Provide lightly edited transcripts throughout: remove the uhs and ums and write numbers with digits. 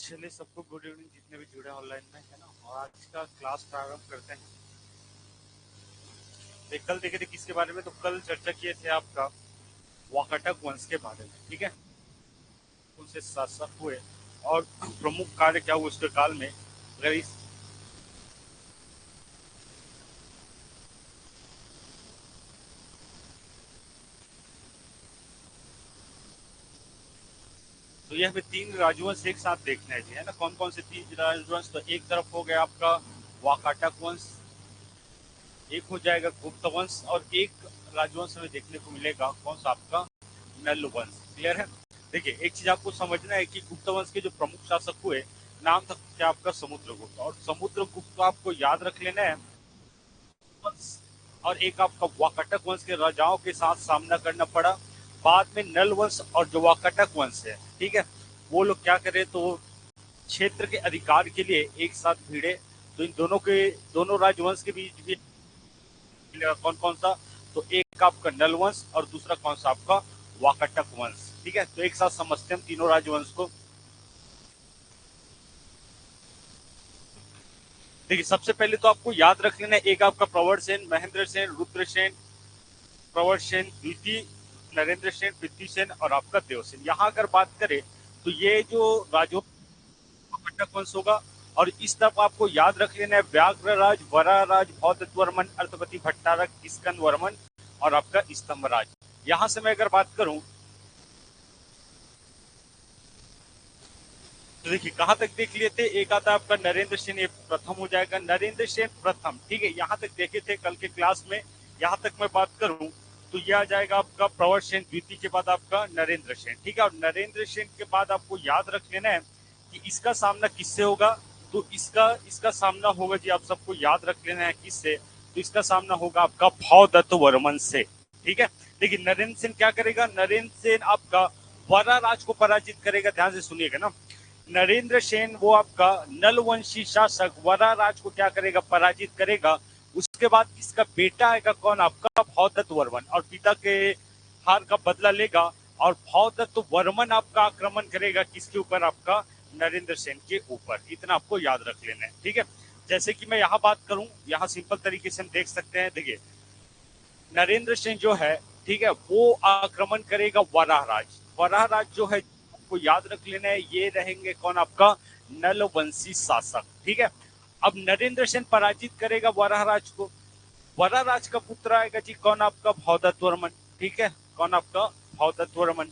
चलिए सबको good evening जितने भी जुड़े ऑनलाइन में है ना। और आज का क्लास प्रारंभ करते हैं। कल देखे थे किसके बारे में, तो कल चर्चा किए थे आपका वाकाटक वंश के बारे में। ठीक है, उनसे शासक हुए और प्रमुख कार्य क्या हुआ उसके काल में। अगर इस तो ये हमें तीन राजवंश एक साथ देखना है जी, है ना। कौन कौन से तीन राजवंश, तो एक तरफ हो गया आपका वाकाटक वंश, एक हो जाएगा गुप्त वंश, और एक राजवंश हमें देखने को मिलेगा कौन सा आपका नल वंश। क्लियर है। देखिए एक चीज आपको समझना है कि गुप्त वंश के जो प्रमुख शासक हुए, नाम था क्या आपका समुद्रगुप्त, और समुद्रगुप्त को आपको याद रख लेना है। और एक आपका वाकाटक वंश के राजाओं के साथ सामना करना पड़ा। बाद में नल वंश और जो वाकाटक वंश है, ठीक है, वो लोग क्या करे, तो क्षेत्र के अधिकार के लिए एक साथ भिड़े। तो इन दोनों राजवंश के बीच भी कौन कौन सा, तो एक आपका नल वंश और दूसरा कौन सा आपका वाकाटक वंश। ठीक है, तो एक साथ समझते हैं हम तीनों राजवंश को। देखिए सबसे पहले तो आपको याद रख लेना, एक आपका प्रवर सेन, महेंद्र सेन, रुद्र सेन, प्रवर सेन द्वितीय, नरेंद्र सेन, पृथ्वी सेन और आपका देवसेन। यहाँ अगर बात करें तो ये जो राजो वाकाटक वंश होगा। और इस तरफ आपको याद रख लेना है व्याघ्रराज, वराराज, भौतवर्मन, अर्थपति भट्टारक, स्कंद वर्मन और आपका स्तंभराज। यहां से मैं अगर बात करूं तो देखिए कहां तक देख लिए थे, एक आता आपका नरेंद्र सेन, ये प्रथम हो जाएगा, नरेंद्र सेन प्रथम। ठीक है, यहां तक देखे थे कल के क्लास में। यहां तक मैं बात करूं तो यह आ जाएगा आपका प्रवर सेन द्वितीय के बाद आपका नरेंद्र सेन। ठीक है, और नरेंद्र सेन के बाद आपको याद रख लेना है कि इसका सामना किससे होगा, तो इसका इसका सामना होगा जी, आप सबको याद रख लेना है किससे, तो इसका सामना होगा आपका भौदत्त वर्मन से। ठीक है, देखिए नरेंद्र सेन क्या करेगा, नरेंद्र सेन आपका वराराज को पराजित करेगा। ध्यान से सुनिएगा ना, नरेंद्र सेन वो आपका नलवंशी शासक वराराज को क्या करेगा, पराजित करेगा। उसके बाद इसका बेटा आएगा कौन, आपका भौदत्त वर्मन, और पिता के हार का बदला लेगा। और भौदत्त वर्मन आपका आक्रमण करेगा किसके ऊपर, आपका नरेंद्र सेन के ऊपर। इतना आपको याद रख लेना है। ठीक है, जैसे कि मैं यहाँ बात करूं, यहाँ सिंपल तरीके से हम देख सकते हैं। देखिए नरेंद्र सेन जो है, ठीक है, वो आक्रमण करेगा वराहराज। वराहराज जो है आपको याद रख लेना है, ये रहेंगे कौन, आपका नलवंशी शासक। ठीक है, अब नरेंद्र सेन पराजित करेगा वराहराज को। वराहराज का पुत्र आएगा जी कौन, आपका भौदत्त वर्मन। ठीक है, कौन आपका भौदत्त वर्मन।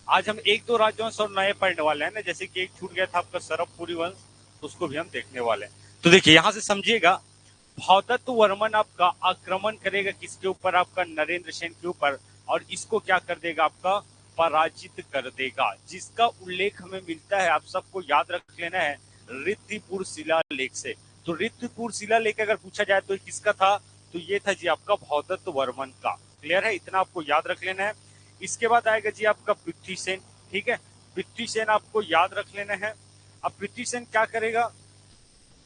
आज हम एक दो राजवंश और नए पढ़ने वाले हैं ना, जैसे कि एक छूट गया था आपका सरबपुरी वंश, तो उसको भी हम देखने वाले हैं। तो देखिए यहां से समझिएगा, भौदत्त वर्मन आपका आक्रमण करेगा किसके ऊपर, आपका नरेंद्र सेन के ऊपर, और इसको क्या कर देगा, आपका पराजित कर देगा। जिसका उल्लेख हमें मिलता है, आप सबको याद रख लेना है, ऋद्धिपुर शिलालेख से। तो ऋद्धिपुर शिलालेख अगर पूछा जाए तो किसका था, तो ये था जी आपका भौदत्त वर्मन का। क्लियर है, इतना आपको याद रख लेना है। इसके बाद आएगा जी आपका पृथ्वी सेन। ठीक है, पृथ्वी सेन आपको याद रख लेना है। अब पृथ्वी सेन क्या करेगा,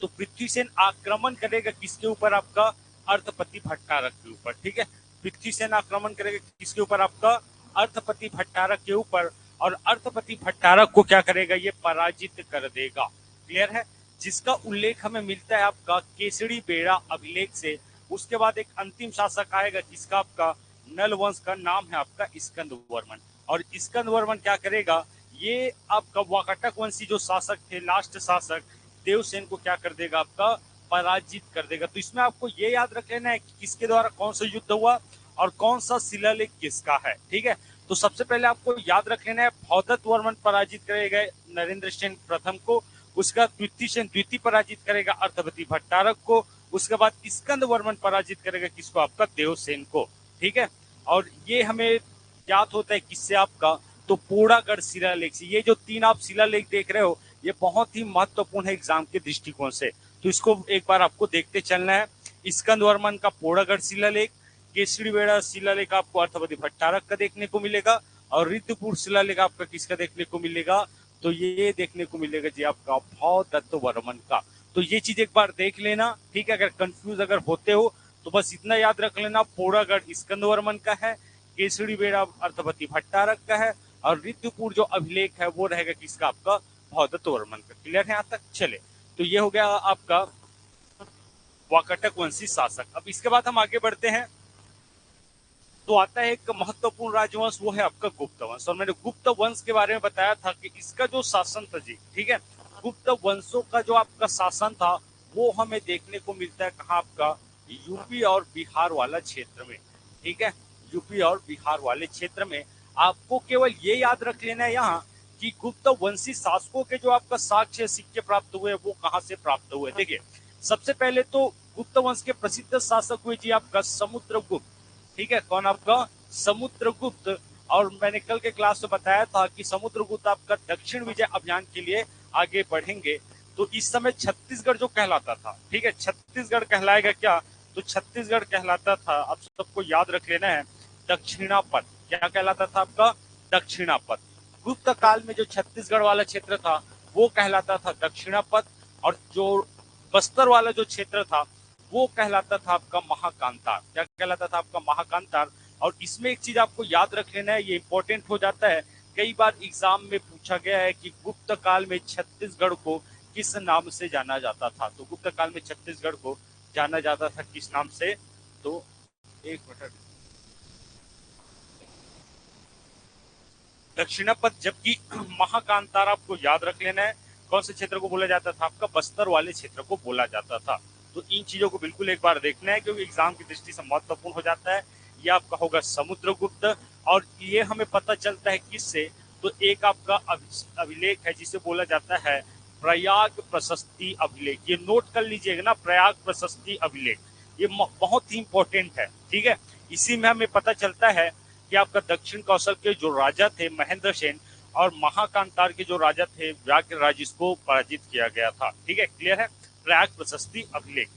तो पृथ्वी सेन आक्रमण करेगा किसके ऊपर, आपका अर्थपति भट्टारक के ऊपर। ठीक है, पृथ्वी सेन आक्रमण करेगा किसके ऊपर, आपका अर्थपति भट्टारक के ऊपर, और अर्थपति भट्टारक को क्या करेगा, ये पराजित कर देगा। क्लियर है, जिसका उल्लेख हमें मिलता है आपका केसरी बेड़ा अभिलेख से। उसके बाद एक अंतिम शासक आएगा जिसका आपका नल वंश का नाम है आपका स्कंद वर्मन। और स्कंद वर्मन क्या करेगा, ये आपका वाकाटक वंशी जो शासक थे, लास्ट शासक देवसेन को क्या कर देगा, आपका पराजित कर देगा। तो इसमें आपको ये याद रख लेना है कि किसके द्वारा कौन सा युद्ध हुआ और कौन सा शिलालेख किसका है। ठीक है, तो सबसे पहले आपको याद रख लेना है, भौदत्त वर्मन पराजित करेगा नरेंद्र सेन प्रथम को। उसका पृथ्वी सेन द्वितीय पराजित करेगा अर्थपति भट्टारक को। उसके बाद स्कंद वर्मन पराजित करेगा किसको, आपका देवसेन को। ठीक है, और ये हमें याद होता है किससे, आपका तो पोड़ागढ़ शिलालेख से। ये जो तीन आप शिलालेख देख रहे हो, ये बहुत ही महत्वपूर्ण है एग्जाम के दृष्टिकोण से, तो इसको एक बार आपको देखते चलना है। स्कंद वर्मन का पोड़ागढ़ शिलालेख, केसरी बेड़ा शिलालेख आपको अर्थपति भट्टारक का देखने को मिलेगा, और ऋद्धपुर शिलालेख आपका किसका देखने को मिलेगा, तो ये देखने को मिलेगा जी आपका भौदत्त वर्मन का। तो ये चीज एक बार देख लेना। ठीक है, अगर कंफ्यूज अगर होते हो तो बस इतना याद रख लेना, पोड़ागढ़ स्कंद वर्मन का है, केसरी बेड़ा अर्थपति भट्टारक का है, और रिद्धपुर जो अभिलेख है वो रहेगा किसका, आपका भौदत्त वर्मन का। क्लियर है यहाँ तक? चले, तो ये हो गया आपका वाकाटक वंशी शासक। अब इसके बाद हम आगे बढ़ते हैं, तो आता है एक महत्वपूर्ण राजवंश, वो है आपका गुप्त वंश। और मैंने गुप्त वंश के बारे में बताया था कि इसका जो शासन था जी, ठीक है, गुप्त वंशों का जो आपका शासन था वो हमें देखने को मिलता है कहाँ, आपका यूपी और बिहार वाला क्षेत्र में। ठीक है, यूपी और बिहार वाले क्षेत्र में। आपको केवल ये याद रख लेना है यहाँ कि गुप्त वंशी शासकों के जो आपका साक्ष्य सिक्के प्राप्त हुए वो कहाँ से प्राप्त हुए। देखिए, सबसे पहले तो गुप्त वंश के प्रसिद्ध शासक हुए जी आपका समुद्रगुप्त। ठीक है, कौन, आपका समुद्रगुप्त। और मैंने कल के क्लास में बताया था कि समुद्रगुप्त आपका दक्षिण विजय अभियान के लिए आगे बढ़ेंगे। तो इस समय छत्तीसगढ़ जो कहलाता था, ठीक है, छत्तीसगढ़ कहलाएगा क्या, तो छत्तीसगढ़ कहलाता था, आप सबको याद रख लेना है, दक्षिणापथ। क्या कहलाता था आपका, दक्षिणापथ। गुप्त काल में जो छत्तीसगढ़ वाला क्षेत्र था वो कहलाता था दक्षिणापथ, और जो बस्तर वाला जो क्षेत्र था वो कहलाता था आपका महाकांतार। क्या कहलाता था आपका, महाकांतार। और इसमें एक चीज आपको याद रख लेना है, ये इंपॉर्टेंट हो जाता है, कई बार एग्जाम में पूछा गया है कि गुप्त काल में छत्तीसगढ़ को किस नाम से जाना जाता था। तो गुप्त काल में छत्तीसगढ़ को जाना जाता था किस नाम से, तो एक मिनट, दक्षिणापथ। जबकि महाकांतार आपको याद रख लेना है, कौन से क्षेत्र को बोला जाता था, आपका बस्तर वाले क्षेत्र को बोला जाता था। तो इन चीजों को बिल्कुल एक बार देखना है क्योंकि एग्जाम की दृष्टि से महत्वपूर्ण हो जाता है। ये आपका होगा समुद्रगुप्त, और ये हमें पता चलता है किससे, तो एक आपका अभिलेख है जिसे बोला जाता है प्रयाग प्रशस्ति अभिलेख। ये नोट कर लीजिएगा ना, प्रयाग प्रशस्ति अभिलेख, ये बहुत ही इंपॉर्टेंट है। ठीक है, इसी में हमें पता चलता है कि आपका दक्षिण कौशल के जो राजा थे महेंद्र सेन, और महाकांतार के जो राजा थे व्याघ्रराज, इसको पराजित किया गया था। ठीक है, क्लियर है, प्रयाग प्रशस्ति अभिलेख।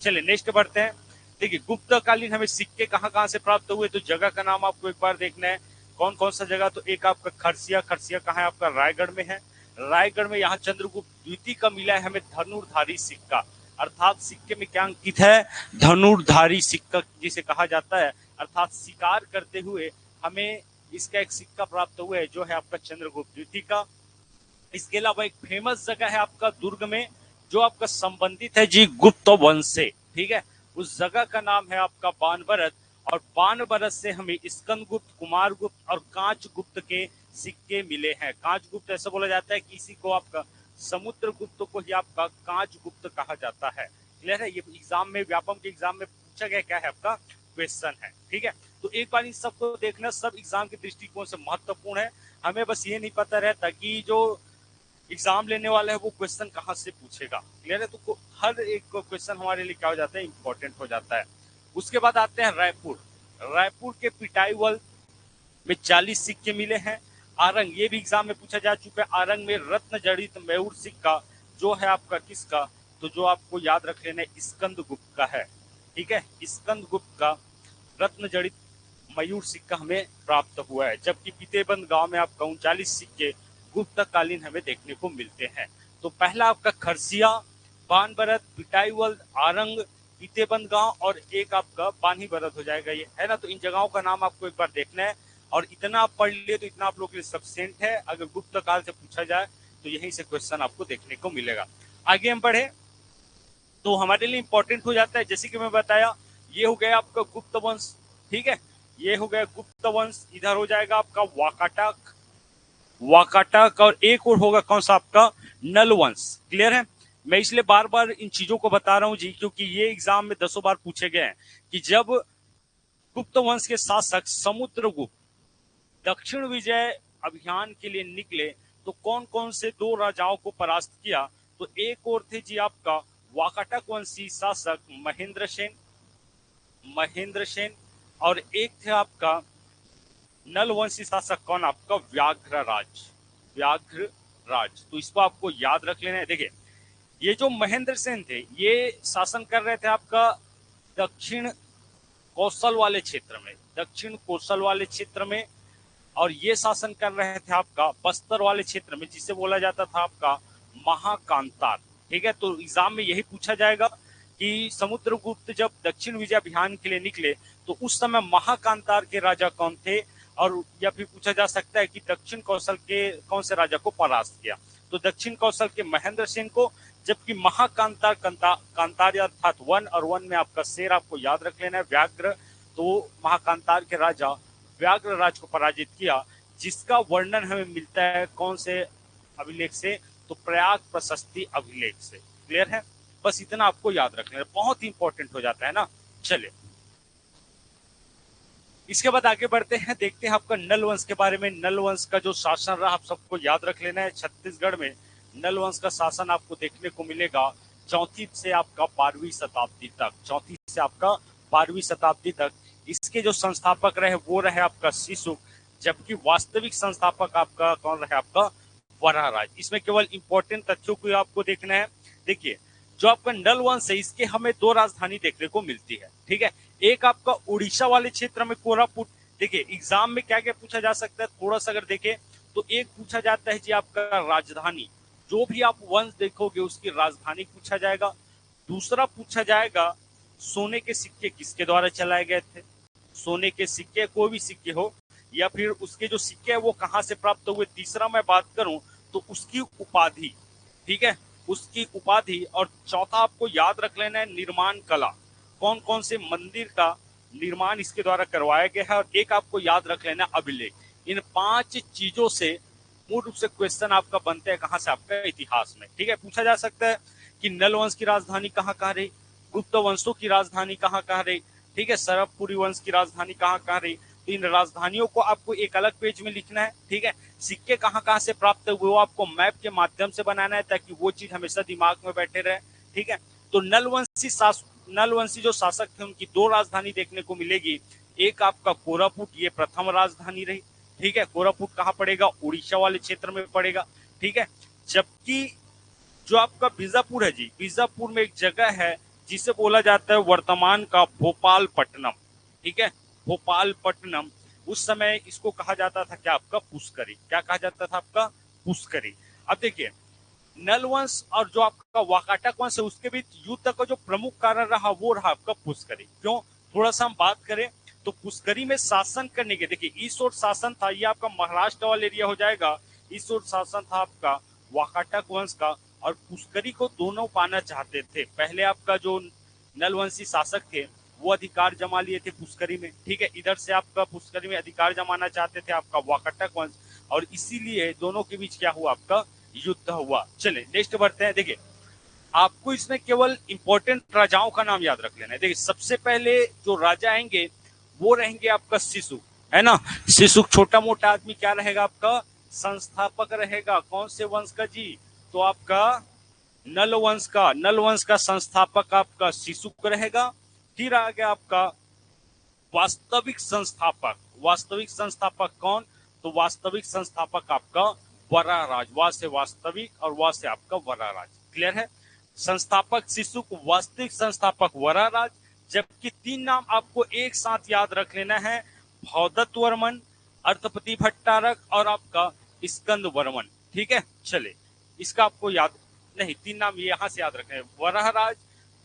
चलिए नेक्स्ट बढ़ते हैं। देखिए, गुप्त कालीन हमें सिक्के कहाँ कहाँ से प्राप्त हुए, तो जगह का नाम आपको एक बार देखना है, कौन कौन सा जगह, तो एक आपका खरसिया। खरसिया कहाँ है, आपका रायगढ़ में है। रायगढ़ में यहाँ चंद्रगुप्त द्वितीय का मिला है हमें धनुर्धारी सिक्का, अर्थात सिक्के में क्या अंकित है, धनुर्धारी सिक्का जिसे कहा जाता है, अर्थात शिकार करते हुए हमें इसका एक सिक्का प्राप्त हुआ है जो है आपका चंद्रगुप्त द्वितीय का। इसके अलावा एक फेमस जगह है आपका दुर्ग में जो आपका संबंधित है जी गुप्त वंश से। ठीक है, उस जगह का नाम है आपका बानभरत, और बानभरत से हमें स्कंदगुप्त, कुमारगुप्त और कांचगुप्त के सिक्के मिले हैं। कांचगुप्त ऐसा बोला जाता है कि इसी को आपका समुद्रगुप्त को ही आपका कांचगुप्त कहा जाता है। क्लियर है, ये एग्जाम में, व्यापम के एग्जाम में पूछा गया क्या है आपका क्वेश्चन है। ठीक है, तो एक बार इन सबको देखना, सब एग्जाम के दृष्टिकोण से महत्वपूर्ण है। हमें बस ये नहीं पता रहता कि जो एग्जाम लेने वाला है वो क्वेश्चन कहाँ से पूछेगा। क्लियर है, तो हर एक क्वेश्चन हमारे लिए क्या हो जाता है, इंपॉर्टेंट हो जाता है। उसके बाद आते हैं रायपुर। रायपुर के पिटाईवल में 40 सिक्के मिले हैं। आरंग, ये भी एग्जाम में पूछा जा चुका है, आरंग में रत्न जड़ित मयूर सिक्का जो है आपका किसका, तो जो आपको याद रख लेना है स्कंदगुप्त का है। ठीक है, स्कंदगुप्त का रत्न जड़ित मयूर सिक्का हमें प्राप्त हुआ है। जबकि पीतेबंद गांव में आपका 39 सिक्के गुप्त कालीन हमें देखने को मिलते हैं। तो पहला आपका खरसिया, बानभरत, पिटाईवल, आरंग, पीतेबंद गांव, और एक आपका बानीभरत हो जाएगा ये, है ना। तो इन जगहों का नाम आपको एक बार देखना है, और इतना आप पढ़ लिए तो इतना आप लोग के लिए सफिशिएंट है। अगर गुप्त काल से पूछा जाए तो यहीं से क्वेश्चन आपको देखने को मिलेगा। आगे हम बढ़े तो हमारे लिए इंपॉर्टेंट हो जाता है, जैसे कि मैं बताया, ये हो गया आपका गुप्त वंश। ठीक है, ये हो गया गुप्त वंश। इधर हो जाएगा आपका वाकाटक, वाकाटक, और एक और होगा कौन सा आपका नल वंश। क्लियर है, मैं इसलिए बार बार इन चीजों को बता रहा हूं जी क्योंकि ये एग्जाम में 10 बार पूछे गए हैं कि जब गुप्त वंश के शासक समुद्रगुप्त दक्षिण विजय अभियान के लिए निकले तो कौन कौन से दो राजाओं को परास्त किया, तो एक और थे जी आपका वाकाटक वंशी शासक महेंद्र सेन, महेंद्र सेन, और एक थे आपका नल वंशी शासक कौन, आपका व्याघ्रराज, व्याघ्रराज। तो इसको आपको याद रख लेना है। देखिए, ये जो महेंद्र सेन थे ये शासन कर रहे थे आपका दक्षिण कौशल वाले क्षेत्र में, दक्षिण कौशल वाले क्षेत्र में, और ये शासन कर रहे थे आपका बस्तर वाले क्षेत्र में जिसे बोला जाता था आपका महाकांतार। ठीक है, तो एग्जाम में यही पूछा जाएगा कि समुद्रगुप्त जब दक्षिण विजय अभियान के लिए निकले तो उस समय महाकांतार के राजा कौन थे, और या फिर पूछा जा सकता है कि दक्षिण कौशल के कौन से राजा को परास्त किया। तो दक्षिण कौशल के महेंद्र सेन को, जबकि महाकांतार कांतार अर्थात वन, और वन में आपका शेर आपको याद रख लेना है, व्याघ्र, तो महाकांतार के राजा व्याघ्र राज को पराजित किया, जिसका वर्णन हमें मिलता है कौन से अभिलेख से, तो प्रयाग प्रशस्ति अभिलेख से। क्लियर है, बस इतना आपको याद रख लेना, बहुत इंपॉर्टेंट हो जाता है ना। चलिए इसके बाद आगे बढ़ते हैं, देखते हैं आपका नल वंश के बारे में। नल वंश का जो शासन रहा आप सबको याद रख लेना है। छत्तीसगढ़ में नल वंश का शासन आपको देखने को मिलेगा चौथी से आपका 12वीं शताब्दी तक, चौथी से आपका 12वीं शताब्दी तक। इसके जो संस्थापक रहे वो रहे आपका शिशुक, जबकि वास्तविक संस्थापक आपका कौन रहे, आपका वराहराज। इसमें केवल इंपॉर्टेंट तथ्यों को आपको देखना है। देखिए जो आपका नल वंश है इसके हमें दो राजधानी देखने को मिलती है, ठीक है। एक आपका उड़ीसा वाले क्षेत्र में कोरापुट। देखिए एग्जाम में क्या क्या पूछा जा सकता है, थोड़ा सा अगर देखें तो एक पूछा जाता है जी आपका राजधानी, जो भी आप वंश देखोगे उसकी राजधानी पूछा जाएगा। दूसरा पूछा जाएगा सोने के सिक्के किसके द्वारा चलाए गए थे, सोने के सिक्के, कोई भी सिक्के हो, या फिर उसके जो सिक्के है वो कहां से प्राप्त हुए। तीसरा मैं बात करूं तो उसकी उपाधि, ठीक है, उसकी उपाधि। और चौथा आपको याद रख लेना है निर्माण कला, कौन कौन से मंदिर का निर्माण इसके द्वारा करवाया गया है। और एक आपको याद रख लेना अभिलेख। इन 5 चीजों से मूल रूप से क्वेश्चन आपका बनते हैं कहां से, आपका इतिहास में, ठीक है। पूछा जा सकता है कि नल वंश की राजधानी कहाँ कहाँ रही, गुप्त वंशों की राजधानी कहाँ कहाँ रही, ठीक है, सरभपुरी वंश की राजधानी कहाँ कहाँ रही। तो इन राजधानियों को आपको एक अलग पेज में लिखना है, ठीक है। सिक्के कहाँ कहाँ से प्राप्त हुए वो आपको मैप के माध्यम से बनाना है, ताकि वो चीज हमेशा दिमाग में बैठे रहे, ठीक है। तो नलवंशी जो शासक थे उनकी 2 राजधानी देखने को मिलेगी। एक आपका कोरापुट, ये प्रथम राजधानी रही, ठीक है। कोरापुट कहाँ पड़ेगा, उड़ीसा वाले क्षेत्र में पड़ेगा, ठीक है। जबकि जो आपका बीजापुर है जी, बीजापुर में एक जगह है जिसे बोला जाता है वर्तमान का भोपालपट्टनम, ठीक है, भोपालपट्टनम। उस समय इसको कहा जाता था क्या, आपका पुष्करी। क्या कहा जाता था, आपका पुष्करी। अब देखिए नल वंश और जो आपका वाकाटक वंश है उसके बीच युद्ध का जो प्रमुख कारण रहा वो रहा आपका पुष्करी। क्यों, थोड़ा सा हम बात करें तो पुष्करी में शासन करने के, देखिए ईस्ट ओर शासन था, ये आपका महाराष्ट्र वाला एरिया हो जाएगा। ईस्ट ओर शासन था आपका वाकाटक वंश का, और पुष्करी को दोनों पाना चाहते थे। पहले आपका जो नलवंशी शासक थे वो अधिकार जमा लिए थे पुष्करी में, ठीक है। इधर से आपका पुष्करी में अधिकार जमाना चाहते थे आपका वाकाटक वंश, और इसीलिए दोनों के बीच क्या हुआ, आपका युद्ध हुआ। चले नेक्स्ट बढ़ते हैं। देखिए आपको इसमें केवल इंपॉर्टेंट राजाओं का नाम याद रख लेना है। देखिए सबसे पहले जो राजा आएंगे वो रहेंगे आपका शिशुक, है ना। शिशुक छोटा मोटा आदमी क्या रहेगा, आपका संस्थापक रहेगा। कौन से वंश का जी, तो आपका नल वंश का। नल वंश का संस्थापक आपका शिशुक रहेगा। फिर आ गया आपका वास्तविक संस्थापक। वास्तविक संस्थापक कौन, तो वास्तविक संस्थापक आपका वराहराज। वा से वास्तविक और वा से आपका वराहराज। क्लियर है, संस्थापक शिशुक, वास्तविक संस्थापक वराहराज। जबकि 3 नाम आपको एक साथ याद रख लेना है, भौदत्त वर्मन, अर्थपति भट्टारक और आपका स्कंद वर्मन, ठीक है। चले इसका आपको याद नहीं, 3 नाम ये यहां से याद रखने हैं, वराहराज,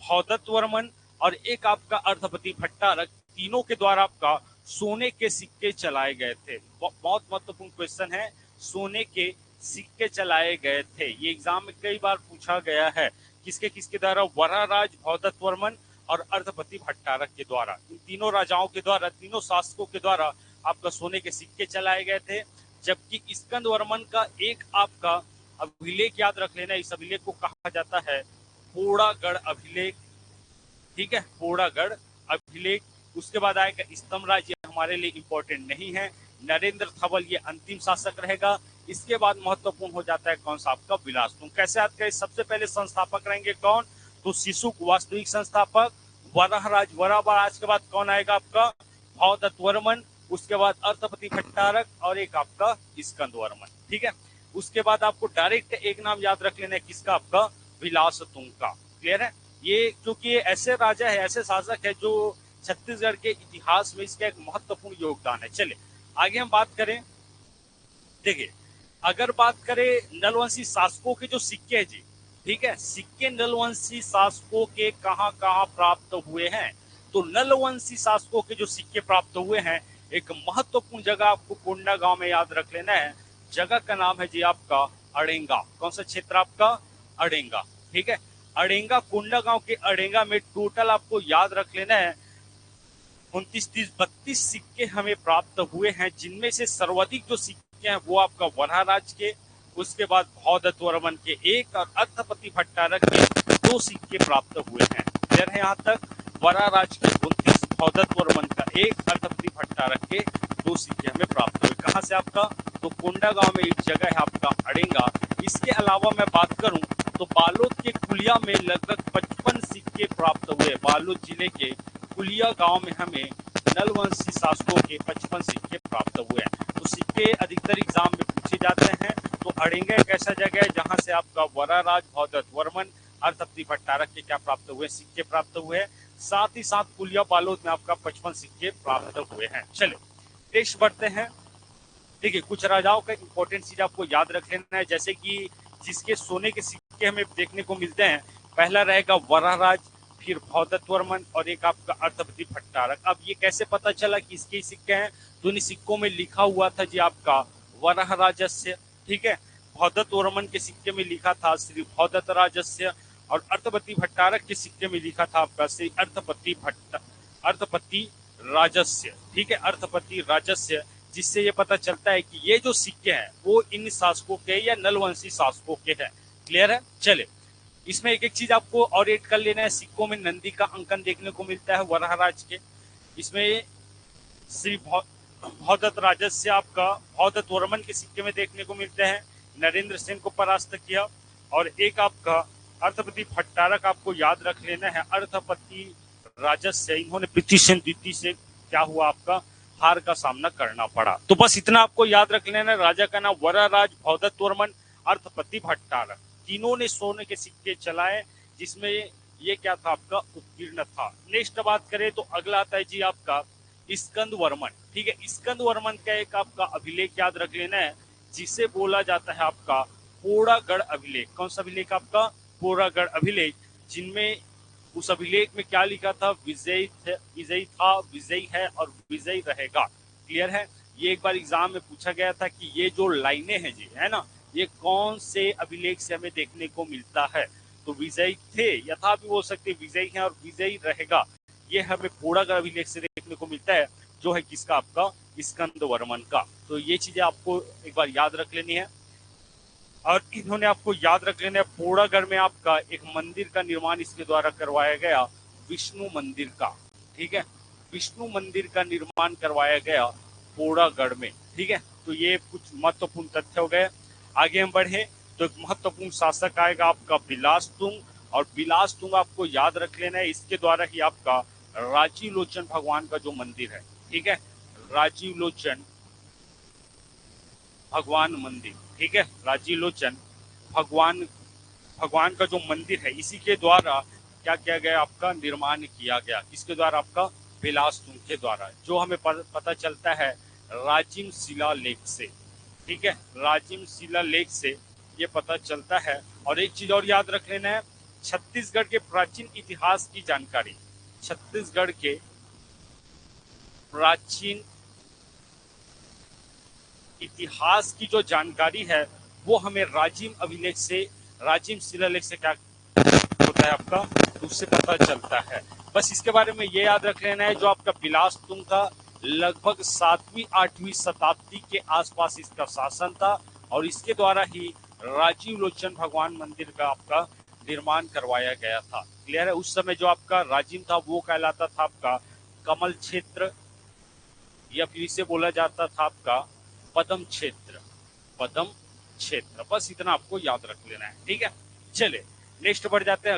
भौदत्त वर्मन और एक आपका अर्थपति भट्टारक। तीनों के द्वारा आपका सोने के सिक्के चलाए गए थे। बहुत महत्वपूर्ण क्वेश्चन है, सोने के सिक्के चलाए गए थे। ये एग्जाम में कई बार पूछा गया है, किसके किसके द्वारा, वराहराज, भौदत्त वर्मन और अर्थपति भट्टारक के द्वारा। इन तीनों राजाओं के द्वारा, तीनों शासकों के द्वारा आपका सोने के सिक्के चलाए गए थे। जबकि स्कंद वर्मन का एक आपका अभिलेख याद रख लेना, इस अभिलेख को कहा जाता है पोड़ागढ़ अभिलेख, ठीक है, पोड़ागढ़ अभिलेख। उसके बाद आएगा स्तंभराज, ये हमारे लिए इंपॉर्टेंट नहीं है। नरेंद्र थवल ये अंतिम शासक रहेगा। इसके बाद महत्वपूर्ण हो जाता है कौन सा, आपका विलासतुंग। कैसे याद करें, सबसे पहले संस्थापक रहेंगे कौन, तो शिशुक वास्तविक संस्थापक, वराहराज वराहराज के बाद कौन आएगा आपका, भौदत्त वर्मन, उसके बाद अर्थपति भट्टारक और एक आपका स्कंद वर्मन, ठीक है। उसके बाद आपको डायरेक्ट एक नाम याद रख लेना है, किसका, आपका विलासतुंग का। क्लियर है, ये क्योंकि ये ऐसे राजा है, ऐसे शासक है जो छत्तीसगढ़ के इतिहास में इसका एक महत्वपूर्ण योगदान है। चले आगे हम बात करें। देखिए अगर बात करें नलवंशी शासकों के जो सिक्के हैं जी, ठीक है, सिक्के नलवंशी शासकों के कहां कहां प्राप्त हुए हैं, तो नलवंशी शासकों के जो सिक्के प्राप्त हुए हैं एक महत्वपूर्ण जगह आपको कोंडागांव में याद रख लेना है। जगह का नाम है जी आपका अड़ेंगा। कौन सा क्षेत्र आपका? अड़ेंगा। ठीक है, अड़ेंगा, कोंडागांव के अड़ेंगा में टोटल आपको याद रख लेना है 29, 30, 32 सिक्के हमें प्राप्त हुए हैं, जिनमें से सर्वाधिक जो सिक्के हैं वो आपका वराहराज के, उसके बाद भौदत्त वर्मन के 1 और अर्थपति भट्टारक के 2 सिक्के प्राप्त हुए हैं। क्लियर है यहाँ तक? वराहराज के 29, भौदत्त वर्मन का 1, अर्थपति भट्टारक के 2 सिक्के हमें प्राप्त हुए। कहाँ से आपका? तो कोंडागांव में एक जगह है आपका अड़ेंगा। इसके अलावा मैं बात करूं तो बालोद के कुलिया में लगभग 55 सिक्के प्राप्त हुए। बालोद जिले के कुलिया गांव में हमें नलवंशी शासकों के 55 सिक्के प्राप्त हुए हैं। तो सिक्के अधिकतर एग्जाम में पूछे जाते हैं। तो अड़ेंगा एक ऐसा जगह है जहां से आपका वराहराज, भौदत्त वर्मन, अर्थपति भट्टारक के क्या प्राप्त हुए? सिक्के प्राप्त हुए हैं। साथ ही साथ कुलिया बालोद में आपका 55 सिक्के प्राप्त हुए हैं। चलिए नेक्स्ट बढ़ते हैं। देखिए, कुछ राजाओं का इंपॉर्टेंट चीज आपको याद रख लेना है, जैसे कि जिसके सोने के सिक्के हमें देखने को मिलते हैं। पहला रहेगा वराहराज, फिर भौदत्त वर्मन और एक आपका अर्थपति भट्टारक। अब ये कैसे पता चला कि इसके सिक्के हैं? तो इन सिक्कों में लिखा हुआ था जी आपका वराहराजस्य। ठीक है, भौदत्त वर्मन के सिक्के में लिखा था श्री भौदत्त राजस्य, और अर्थपति भट्टारक के सिक्के में लिखा था आपका श्री अर्थपति राजस्य। ठीक है, अर्थपति राजस्य, जिससे ये पता चलता है कि ये जो सिक्के हैं वो इन शासकों के या नलवंशी शासकों के हैं। क्लियर है? चले, इसमें एक एक चीज आपको और ऐड कर लेना है। सिक्कों में नंदी का अंकन देखने को मिलता है वराहराज के। इसमें श्री भौदत्त राजस्य आपका भौदत्त वर्मन के सिक्के में देखने को मिलते हैं, नरेंद्र सेन को परास्त किया। और एक आपका अर्थपति भट्टारक आपको याद रख लेना है, अर्थपति राजस्य, इन्होंने पृथ्वीसेन द्वितीय से क्या हुआ आपका हार का सामना करना पड़ा। तो बस इतना आपको याद रख लेना। राजा का नाम वराहराज, भौदत्त वर्मन, अर्थपति भट्टारक, तीनों ने सोने के सिक्के चलाए, जिसमें ये क्या था आपका उत्कीर्ण था। नेक्स्ट बात करें तो अगला आता है जी आपका स्कंद वर्मन। ठीक है, स्कंद वर्मन का एक आपका अभिलेख याद रख लेना है, जिसे बोला जाता है आपका पोड़ागढ़ अभिलेख। कौन सा अभिलेख आपका? पोड़ागढ़ अभिलेख, जिनमें उस अभिलेख में क्या लिखा था? विजयी था, विजयी है और विजयी रहेगा। क्लियर है? ये एक बार एग्जाम में पूछा गया था कि ये जो लाइनें हैं जी, है ना, ये कौन से अभिलेख से हमें देखने को मिलता है? तो विजयी थे, यथा भी हो सकते विजयी हैं और विजयी रहेगा, ये हमें पोड़ागढ़ अभिलेख से देखने को मिलता है, जो है किसका? आपका स्कंद वर्मन का। तो ये चीजें आपको एक बार याद रख लेनी है। और इन्होंने आपको याद रख लेना है, पोड़ागढ़ में आपका एक मंदिर का निर्माण इसके द्वारा करवाया गया, विष्णु मंदिर का। ठीक है, विष्णु मंदिर का निर्माण करवाया गया पोड़ागढ़ में। ठीक है, तो ये कुछ महत्वपूर्ण तथ्य हो गए। आगे हम बढ़े तो एक महत्वपूर्ण शासक आएगा आपका बिलासतुंग, और बिलासतुंग आपको याद रख लेना है, इसके द्वारा ही आपका राजीव लोचन भगवान का जो मंदिर है, ठीक है, राजीव लोचन भगवान मंदिर, ठीक है, राजीव लोचन भगवान का जो मंदिर है, इसी के द्वारा क्या किया गया? आपका निर्माण किया गया। किसके द्वारा? आपका बिलासतुंग के द्वारा, जो हमें पता चलता है राजिम शिला लेख से। ठीक है, राजिम शिला लेख से ये पता चलता है। और एक चीज और याद रख लेना है, छत्तीसगढ़ के प्राचीन इतिहास की जानकारी, छत्तीसगढ़ के प्राचीन इतिहास की जो जानकारी है वो हमें राजिम अभिलेख से, राजिम शिलालेख से क्या होता है आपका, उससे पता चलता है। बस इसके बारे में ये याद रख लेना है, जो आपका बिलासतुंग था लगभग 7वीं 8वीं शताब्दी के आसपास इसका शासन था, और इसके द्वारा ही राजीव लोचन भगवान मंदिर का आपका निर्माण करवाया गया था। क्लियर है? उस समय जो आपका राजिम था वो कहलाता था आपका कमल क्षेत्र, या फिर इसे बोला जाता था आपका पदम क्षेत्र, पदम क्षेत्र। बस इतना आपको याद रख लेना है। ठीक है, चले नेक्स्ट बढ़ जाते हैं।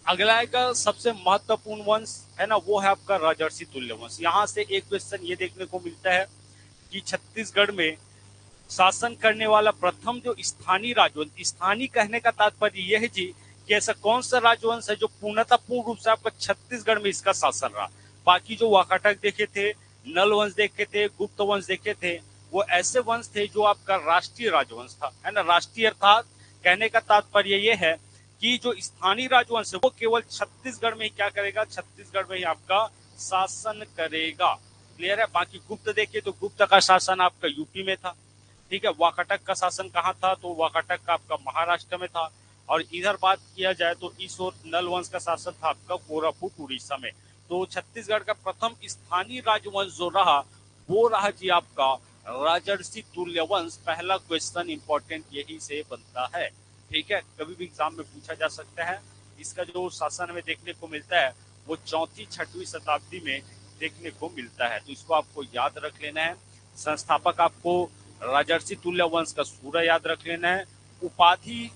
अगला का सबसे महत्वपूर्ण वंश है ना, वो है आपका राजर्षि तुल्य वंश। यहाँ से एक क्वेश्चन ये देखने को मिलता है कि छत्तीसगढ़ में शासन करने वाला प्रथम जो स्थानीय राजवंश, स्थानीय कहने का तात्पर्य यह है जी कि ऐसा कौन सा राजवंश है जो पूर्णतः पूर्ण रूप से आपका छत्तीसगढ़ में इसका शासन रहा। बाकी जो वाकाटक देखे थे, नल वंश देखे थे, गुप्त वंश देखे थे, वो ऐसे वंश थे जो आपका राष्ट्रीय राजवंश था, है ना। राष्ट्रीय अर्थात कहने का तात्पर्य ये है कि जो स्थानीय राजवंश है वो केवल छत्तीसगढ़ में ही क्या करेगा, छत्तीसगढ़ में ही आपका शासन करेगा। क्लियर है। बाकी गुप्त देखिए तो गुप्त का शासन आपका यूपी में था। ठीक है। वाकाटक का शासन कहाँ था, तो वाकाटक का आपका महाराष्ट्र में था। और इधर बात किया जाए तो ईश और नल वंश का शासन था आपका कोरापुट उड़ीसा में। तो छत्तीसगढ़ का प्रथम स्थानीय राजवंश जो रहा वो रहा जी आपका राजर्षि तुल्य वंश। पहला क्वेश्चन इंपॉर्टेंट यही से बनता है। ठीक है। कभी भी एग्जाम में पूछा जा सकता है। इसका जो शासन में देखने को मिलता है वो 4वीं-6वीं शताब्दी में देखने को मिलता है। तो इसको आपको याद रख लेना है। संस्थापक आपको राजर्षि तुल्य वंश का सूर्य याद रख लेना है। उपाधि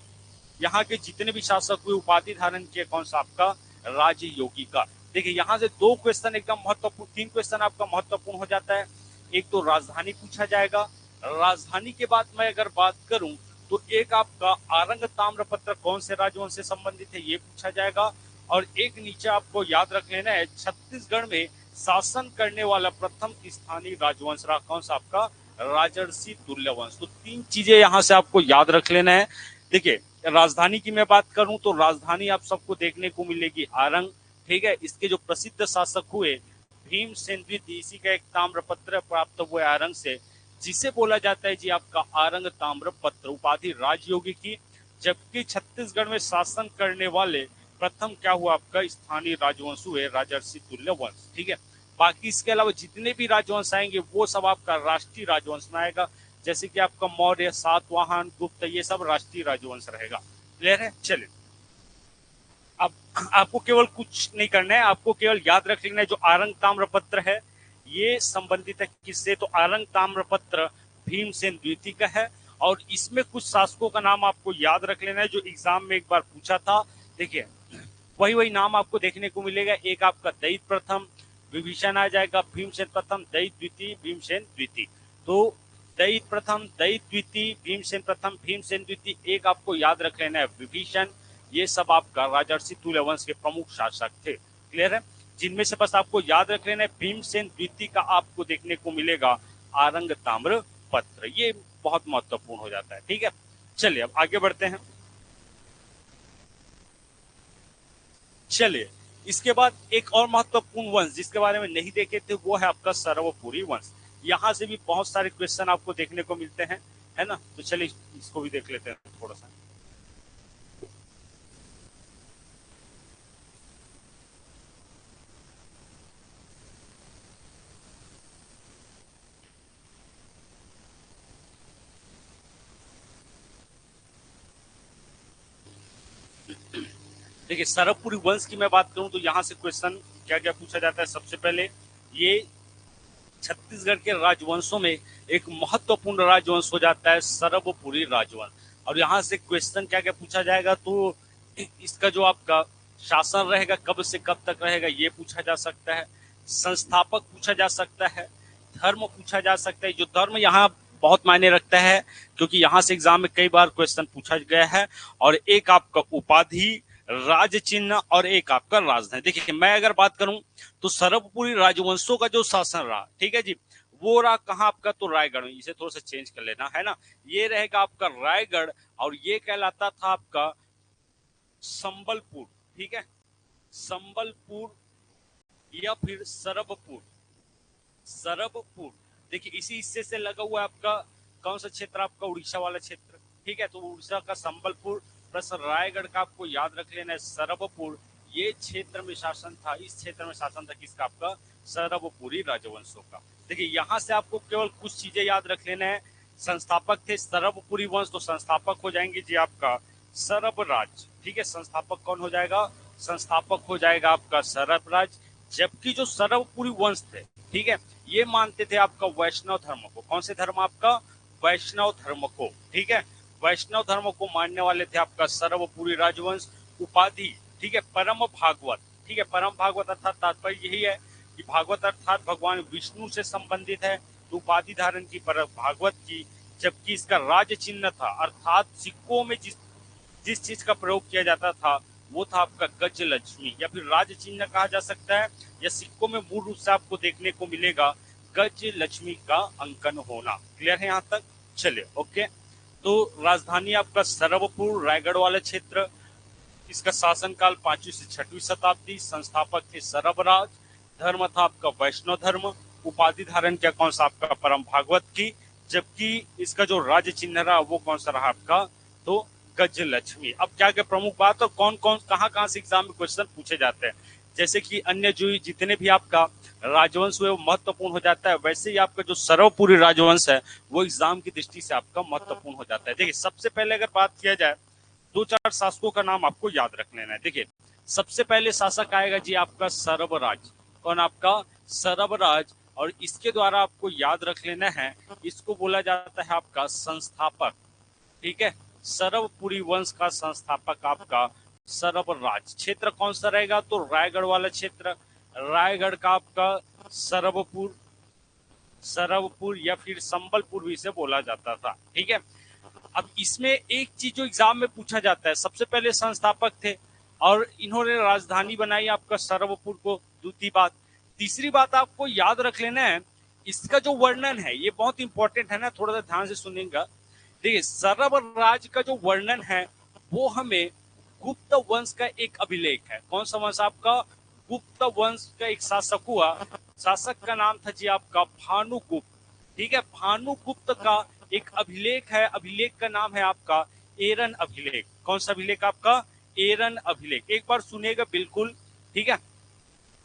यहाँ के जितने भी शासक हुए उपाधि धारण किए कौन सा, आपका राजयोगी का। देखिए यहाँ से 2 क्वेश्चन एकदम महत्वपूर्ण, 3 क्वेश्चन आपका महत्वपूर्ण हो जाता है। एक तो राजधानी पूछा जाएगा। राजधानी के बाद मैं अगर बात करूं तो एक आपका आरंग ताम्रपत्र कौन से राजवंश से संबंधित है ये पूछा जाएगा। और एक नीचे आपको याद रख लेना है छत्तीसगढ़ में शासन करने वाला प्रथम स्थानीय राजवंश रहा कौन सा, आपका राजर्षि तुल्य वंश। तो 3 चीजें यहां से आपको याद रख लेना है। देखिए राजधानी की मैं बात करूं तो राजधानी आप सबको देखने को मिलेगी आरंग। ठीक है। इसके जो प्रसिद्ध शासक हुए भीमसेन द्वितीय, इसी का एक ताम्रपत्र प्राप्त हुआ आरंग से, जिसे बोला जाता है जी आपका आरंग ताम्रपत्र। उपाधि राजयोगी की। जबकि छत्तीसगढ़ में शासन करने वाले प्रथम क्या हुआ, आपका स्थानीय राजवंश हुए राजर्षि तुल्य वंश। ठीक है। बाकी इसके अलावा जितने भी राजवंश आएंगे वो सब आपका राष्ट्रीय राजवंश में आएगा। जैसे कि आपका मौर्य, सातवाहन, गुप्त, ये सब राष्ट्रीय राजवंश रहेगा। क्लियर है। चलिए अब आपको केवल कुछ नहीं करना है, आपको केवल याद रख लेना है जो आरंग ताम्रपत्र है ये संबंधित है किससे, तो आरंग ताम्रपत्र भीमसेन द्वितीय का है। और इसमें कुछ शासकों का नाम आपको याद रख लेना है जो एग्जाम में एक बार पूछा था। देखिए वही नाम आपको देखने को मिलेगा। एक आपका दैत प्रथम, विभीषण आ जाएगा, भीमसेन प्रथम, दैत द्वितीय, भीमसेन द्वितीय। तो दैत प्रथम, दैत द्वितीय, भीमसेन प्रथम, भीमसेन द्वितीय, एक आपको याद रख लेना है विभीषण। ये सब आपका राजर्षि तुल्य वंश के प्रमुख शासक थे। क्लियर है। जिनमें से बस आपको याद रख लेना है भीमसेन द्वितीय का आपको देखने को मिलेगा आरंग ताम्र पत्र। ये बहुत महत्वपूर्ण हो जाता है। ठीक है। चलिए अब आगे बढ़ते हैं। चलिए इसके बाद एक और महत्वपूर्ण वंश जिसके बारे में नहीं देखे थे वो है आपका सर्वपुरी वंश। यहां से भी बहुत सारे क्वेश्चन आपको देखने को मिलते हैं, है ना। तो चलिए इसको भी देख लेते हैं थोड़ा सा। देखिए सरवपुरी वंश की मैं बात करूं तो यहाँ से क्वेश्चन क्या क्या पूछा जाता है। सबसे पहले ये छत्तीसगढ़ के राजवंशों में एक महत्वपूर्ण राजवंश हो जाता है सर्वपुरी राजवंश। और यहाँ से क्वेश्चन क्या क्या पूछा जाएगा तो इसका जो आपका शासन रहेगा कब से कब तक रहेगा ये पूछा जा सकता है। संस्थापक पूछा जा सकता है। धर्म पूछा जा सकता है। जो धर्म यहाँ बहुत मायने रखता है क्योंकि यहाँ से एग्जाम में कई बार क्वेश्चन पूछा गया है। और एक आपका उपाधि, राज चिन्ह और एक आपका राजधानी। देखिए मैं अगर बात करूं तो सर्वपुरी राजवंशों का जो शासन रहा, ठीक है जी, वो रहा कहाँ आपका, तो रायगढ़ में। इसे थोड़ा सा चेंज कर लेना है ना। ये रहेगा आपका रायगढ़ और ये कहलाता था आपका संबलपुर। ठीक है। संबलपुर या फिर सरबपुर। सरबपुर देखिए इसी हिस्से से लगा हुआ आपका कौन सा क्षेत्र, आपका उड़ीसा वाला क्षेत्र। ठीक है। तो उड़ीसा का संबलपुर प्लस रायगढ़ का आपको याद रख लेना है सरबपुर। ये क्षेत्र में शासन था, इस क्षेत्र में शासन था किसका, आपका सरबपुरी राजवंशों का। देखिए यहाँ से आपको केवल कुछ चीजें याद रख लेना है। संस्थापक थे सरबपुरी वंश, तो संस्थापक हो जाएंगे जी आपका सरबराज। ठीक है। संस्थापक कौन हो जाएगा, संस्थापक हो जाएगा आपका सरबराज। जबकि जो सरबपुरी वंश थे, ठीक है, ये मानते थे आपका वैष्णव धर्म को। कौन से धर्म, आपका वैष्णव धर्म को। ठीक है। वैष्णव धर्म को मानने वाले थे आपका सर्वपुरी राजवंश। उपाधि, ठीक है, परम भागवत। ठीक है। परम भागवत अर्थात तात्पर्य यही है कि भागवत अर्थात भगवान विष्णु से संबंधित है। तो उपाधि धारण की परम भागवत की। जबकि इसका राज चिन्ह था अर्थात सिक्कों में जिस जिस चीज का प्रयोग किया जाता था वो था आपका गज लक्ष्मी या फिर राज चिन्ह कहा जा सकता है। या सिक्कों में मूल रूप से आपको देखने को मिलेगा गज लक्ष्मी का अंकन होना। क्लियर है यहाँ तक। चलिए ओके। तो राजधानी आपका सर्वपुर, रायगढ़ वाला क्षेत्र। इसका शासनकाल 5वीं से 6वीं शताब्दी। संस्थापक थे सरबराज। धर्म था आपका वैष्णव धर्म, उपाधि धारण किया कौन सा आपका परम भागवत की, जबकि इसका जो राज्य चिन्ह रहा वो कौन सा रहा आपका, तो गजलक्ष्मी। अब क्या क्या प्रमुख बात और कौन कौन कहाँ से एग्जाम में क्वेश्चन पूछे जाते हैं, जैसे कि अन्य जो जितने भी आपका राजवंश हुए वो महत्वपूर्ण हो जाता है, वैसे ही आपका जो सर्वपुरी राजवंश है वो एग्जाम की दृष्टि से आपका महत्वपूर्ण हो जाता है। देखिए सबसे पहले अगर बात किया जाए, दो चार शासकों का नाम आपको याद रख लेना है। देखिए सबसे पहले शासक आएगा जी आपका सर्वराज, कौन आपका सर्वराज, और इसके द्वारा आपको याद रख लेना है, इसको बोला जाता है आपका संस्थापक, ठीक है। सर्वपुरी वंश का संस्थापक आपका सर्वराज। क्षेत्र कौन सा रहेगा, तो रायगढ़ वाला क्षेत्र, रायगढ़ का आपका सर्वपुर, सरवपुर या फिर संबलपुर भी इसे बोला जाता था, ठीक है। अब इसमें एक चीज जो एग्जाम में पूछा जाता है, सबसे पहले संस्थापक थे और इन्होंने राजधानी बनाई आपका सर्वपुर को, दूसरी बात। तीसरी बात आपको याद रख लेना है, इसका जो वर्णन है ये बहुत इंपॉर्टेंट है ना, थोड़ा सा ध्यान से सुनिएगा। देखिए सर्वराज का जो वर्णन है वो हमें गुप्त वंश का एक अभिलेख है। कौन सा वंश आपका, गुप्त वंश का एक शासक हुआ, शासक का नाम था जी आपका भानुगुप्त, ठीक है। भानुगुप्त का एक अभिलेख है, अभिलेख का नाम है आपका एरन अभिलेख। कौन सा अभिलेख आपका, एरन अभिलेख, एक बार सुनिएगा बिल्कुल, ठीक है।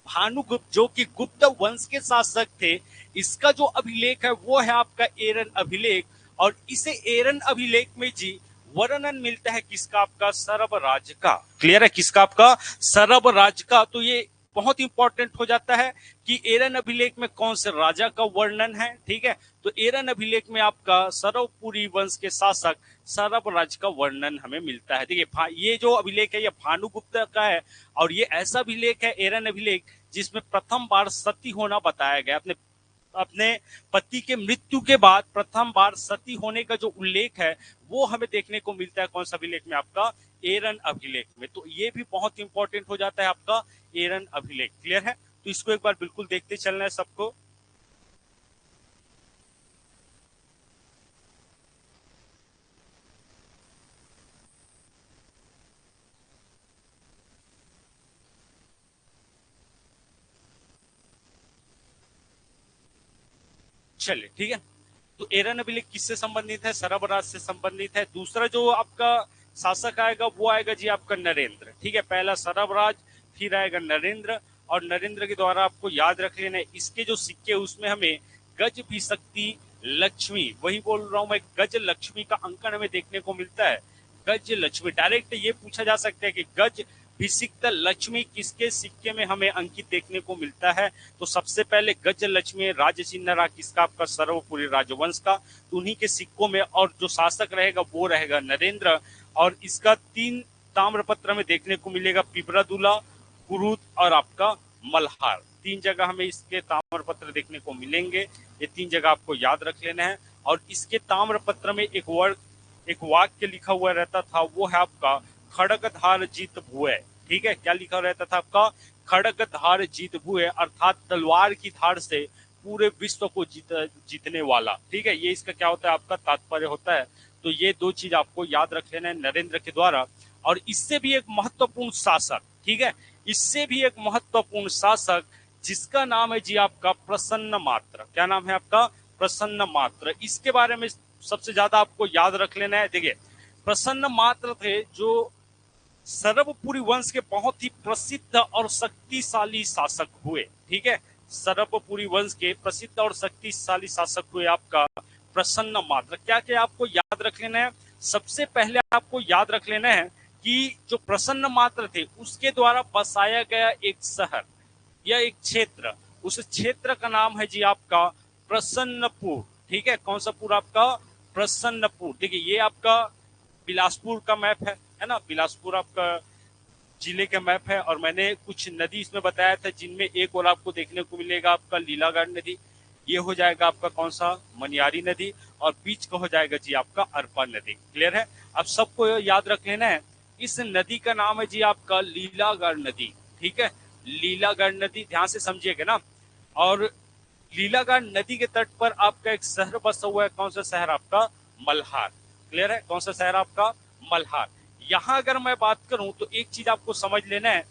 भानुगुप्त जो कि गुप्त वंश के शासक थे, इसका जो अभिलेख है वो है आपका एरन अभिलेख, और इसे एरन अभिलेख में जी वर्णन मिलता है किसका, आपका सर्वराज का। क्लियर है, किसका आपका सर्वराज का। तो ये बहुत इंपॉर्टेंट हो जाता है कि एरन अभिलेख में कौन से राजा का वर्णन है, ठीक है। तो एरन अभिलेख में आपका सर्वपुरी वंश के शासक सर्वराज का वर्णन हमें मिलता है। देखिए ये जो अभिलेख है ये भानुगुप्त का है, और ये ऐसा अभिलेख है एरन अभिलेख जिसमें प्रथम बार सती होना बताया गया। अपने अपने पति के मृत्यु के बाद प्रथम बार सती होने का जो उल्लेख है वो हमें देखने को मिलता है कौन सा अभिलेख में, आपका एरन अभिलेख में। तो ये भी बहुत इंपॉर्टेंट हो जाता है आपका एरन अभिलेख। क्लियर है, तो इसको एक बार बिल्कुल देखते चलना है सबको। चलिए ठीक है, तो एरन अभिलेख किससे संबंधित है, सर्वराज से संबंधित है। दूसरा जो आपका शासक आएगा वो आएगा जी आपका नरेंद्र, ठीक है। पहला सर्वराज, फिर आएगा नरेंद्र, और नरेंद्र के द्वारा आपको याद रख लेना है, इसके जो सिक्के उसमें हमें गज भी शक्ति लक्ष्मी, वही बोल रहा हूं मैं, गज लक्ष्मी का अंकन हमें देखने को मिलता है। गज लक्ष्मी, डायरेक्ट ये पूछा जा सकता है कि गज भिषिक्त लक्ष्मी किसके सिक्के में हमें अंकित देखने को मिलता है। तो सबसे पहले गज लक्ष्मी राज्य चिन्ह रहा किसका, आपका सर्वपुरी राजवंश का, तो उन्हीं के सिक्कों में, और जो शासक रहेगा वो रहेगा नरेंद्र। और इसका 3 ताम्रपत्र में देखने को मिलेगा, पिपरादुला, कुरुद और आपका मल्हार। 3 जगह हमें इसके ताम्रपत्र देखने को मिलेंगे, ये 3 जगह आपको याद रख लेना है। और इसके ताम्रपत्र में एक वाक्य लिखा हुआ रहता था, वो है आपका खड़गधार जीत भुए, ठीक है। क्या लिखा रहता था आपका, खड़गधार जीत भुए, अर्थात तलवार की धार से पूरे विश्व को जीतने वाला, ठीक है। ये इसका क्या होता है, आपका तात्पर्य होता है। तो ये 2 चीज आपको याद रख लेना है नरेंद्र के द्वारा। और इससे भी एक महत्वपूर्ण शासक, ठीक है, इससे भी एक महत्वपूर्ण शासक जिसका नाम है जी आपका प्रसन्न मात्र। क्या नाम है आपका, प्रसन्न मात्र। इसके बारे में सबसे ज्यादा आपको याद रख लेना है। देखिए प्रसन्न मात्र थे जो सर्वपुरी वंश के बहुत ही प्रसिद्ध और शक्तिशाली शासक हुए, ठीक है। सर्वपुरी वंश के प्रसिद्ध और शक्तिशाली शासक हुए आपका प्रसन्न मात्र। क्या क्या आपको याद रख लेना है, सबसे पहले आपको याद रख लेना है कि जो प्रसन्न मात्र थे उसके द्वारा बसाया गया एक शहर या एक क्षेत्र, उस क्षेत्र का नाम है जी आपका प्रसन्नपुर, ठीक है। कौन सा पुर, आपका प्रसन्नपुर। देखिए ये आपका बिलासपुर का मैप है ना, बिलासपुर आपका जिले का मैप है। और मैंने कुछ नदी इसमें बताया था जिनमें एक और आपको देखने को मिलेगा आपका लीलागढ़ नदी, ये हो जाएगा आपका कौन सा, मनियारी नदी, और बीच का हो जाएगा जी आपका अरपा नदी। क्लियर है, अब सबको याद रख लेना है, इस नदी का नाम है जी आपका लीलागढ़ नदी, ठीक है। लीलागढ़ नदी, ध्यान से समझिएगा ना। और लीलागढ़ नदी के तट पर आपका एक शहर बसा हुआ है, कौन सा शहर, आपका मल्हार। क्लियर है, कौन सा शहर आपका, मल्हार। यहां अगर मैं बात करूं तो एक चीज आपको समझ लेना है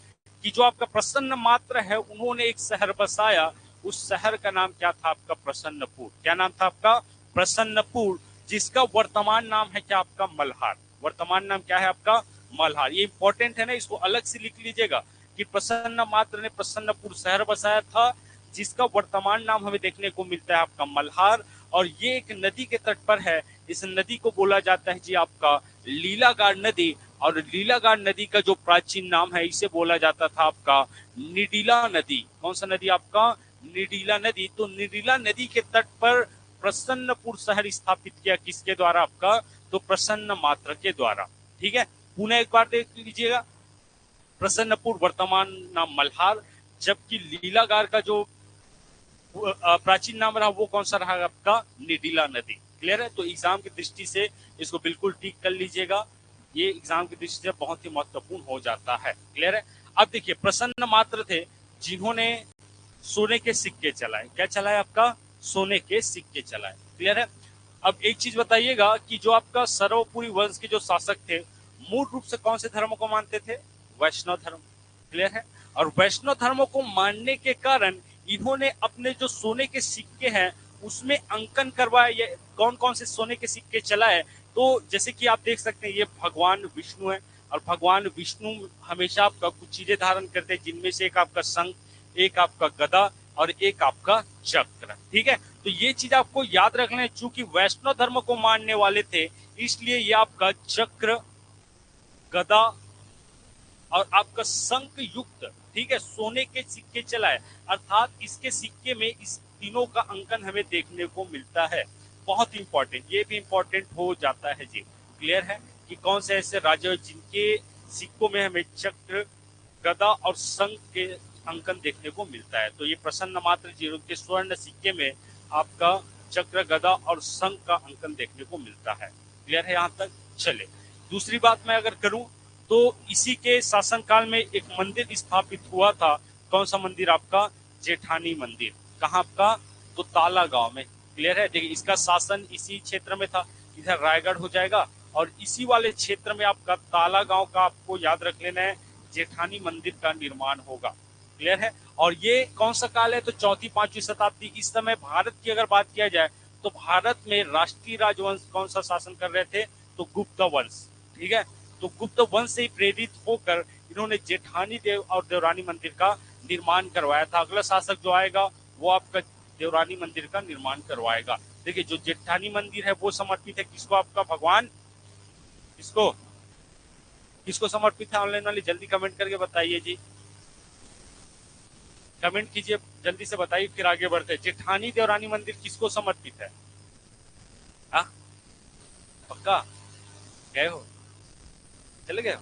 कि जो आपका प्रसन्न मात्र है उन्होंने एक शहर बसाया, उस शहर का नाम क्या था आपका? प्रसन्नपुर। क्या नाम था आपका? प्रसन्नपुर, जिसका वर्तमान नाम है क्या आपका? मल्हार। वर्तमान नाम क्या है आपका? मल्हार। ये इंपॉर्टेंट है ना, इसको अलग से लिख लीजिएगा कि प्रसन्न मात्र ने प्रसन्नपुर शहर बसाया था, जिसका वर्तमान नाम हमें देखने को मिलता है आपका मल्हार। और ये एक नदी के तट पर है। इस नदी को बोला जाता है जी आपका लीलागार नदी। और लीलागार नदी का जो प्राचीन नाम है इसे बोला जाता था आपका निडिला नदी। कौन सा नदी आपका? निडिला नदी। तो निडिला नदी के तट पर प्रसन्नपुर शहर स्थापित किया किसके द्वारा आपका? तो प्रसन्न मात्र के द्वारा। ठीक है, पुनः एक बार देख लीजिएगा, प्रसन्नपुर वर्तमान नाम मल्हार, जबकि लीलागार का जो प्राचीन नाम रहा वो कौन सा रहा आपका? निडिला नदी। क्लियर है? तो एग्जाम की दृष्टि से इसको बिल्कुल टिक कर लीजिएगा, ये एग्जाम की दृष्टि से बहुत ही महत्वपूर्ण हो जाता है। क्लियर है? अब देखिए, प्रसन्न मात्र थे जिन्होंने सोने के सिक्के चलाए। क्या चलाए आपका? सोने के सिक्के चलाए। क्लियर है? अब एक चीज बताइएगा कि जो आपका सर्वपुरी वंश के जो शासक थे, मूल रूप से कौन से धर्म को मानते थे? वैष्णव धर्म। क्लियर है? और वैष्णव धर्म को मानने के कारण इन्होंने अपने जो सोने के सिक्के हैं उसमें अंकन करवाए। ये कौन कौन से सोने के सिक्के चलाए? तो जैसे कि आप देख सकते हैं, ये भगवान विष्णु है, और भगवान विष्णु हमेशा आपका कुछ चीजें धारण करते हैं, जिनमें से एक आपका शंख, एक आपका गदा और एक आपका चक्र। ठीक है, तो ये चीज आपको याद रखना है। चूंकि वैष्णव धर्म को मानने वाले थे, इसलिए ये आपका चक्र, गदा और आपका शंख युक्त, ठीक है, सोने के सिक्के चलाए। अर्थात इसके सिक्के में इस तीनों का अंकन हमें देखने को मिलता है। बहुत इंपॉर्टेंट, ये भी इंपॉर्टेंट हो जाता है जी। क्लियर है कि कौन से ऐसे राजा जिनके सिक्कों में हमें चक्र, गदा और शंख के अंकन देखने को मिलता है? तो ये प्रसन्न मात्र जी के स्वर्ण सिक्के में आपका चक्र, गदा और शंख का अंकन देखने को मिलता है। क्लियर है यहाँ तक? चले, दूसरी बात मैं अगर करूं तो इसी के शासनकाल में एक मंदिर स्थापित हुआ था। कौन सा मंदिर आपका? जेठानी मंदिर। कहाँ आपका? तो ताला गांव में। क्लियर है? देखिए, इसका शासन इसी क्षेत्र में था, इधर रायगढ़ हो जाएगा, और इसी वाले क्षेत्र में आपका ताला गांव का आपको याद रख लेना है, जेठानी मंदिर का निर्माण होगा। क्लियर है? और ये कौन सा काल है? तो चौथी पांचवी शताब्दी। इस समय भारत की अगर बात किया जाए तो भारत में राष्ट्रीय राजवंश कौन सा शासन कर रहे थे? तो गुप्त वंश। ठीक है, तो गुप्त वंश से प्रेरित होकर इन्होंने जेठानी देव और देवरानी मंदिर का निर्माण करवाया था। अगला शासक जो आएगा वो आपका देवरानी मंदिर का निर्माण करवाएगा। देखिए, जो जेठानी मंदिर है वो समर्पित है किसको? आपका भगवान, किसको किसको समर्पित है? ऑनलाइन वाले जल्दी कमेंट करके बताइए जी, कमेंट कीजिए, जल्दी से बताइए, फिर आगे बढ़ते। जेठानी देवरानी मंदिर किसको समर्पित है? हाँ, पक्का गए हो? चले गए?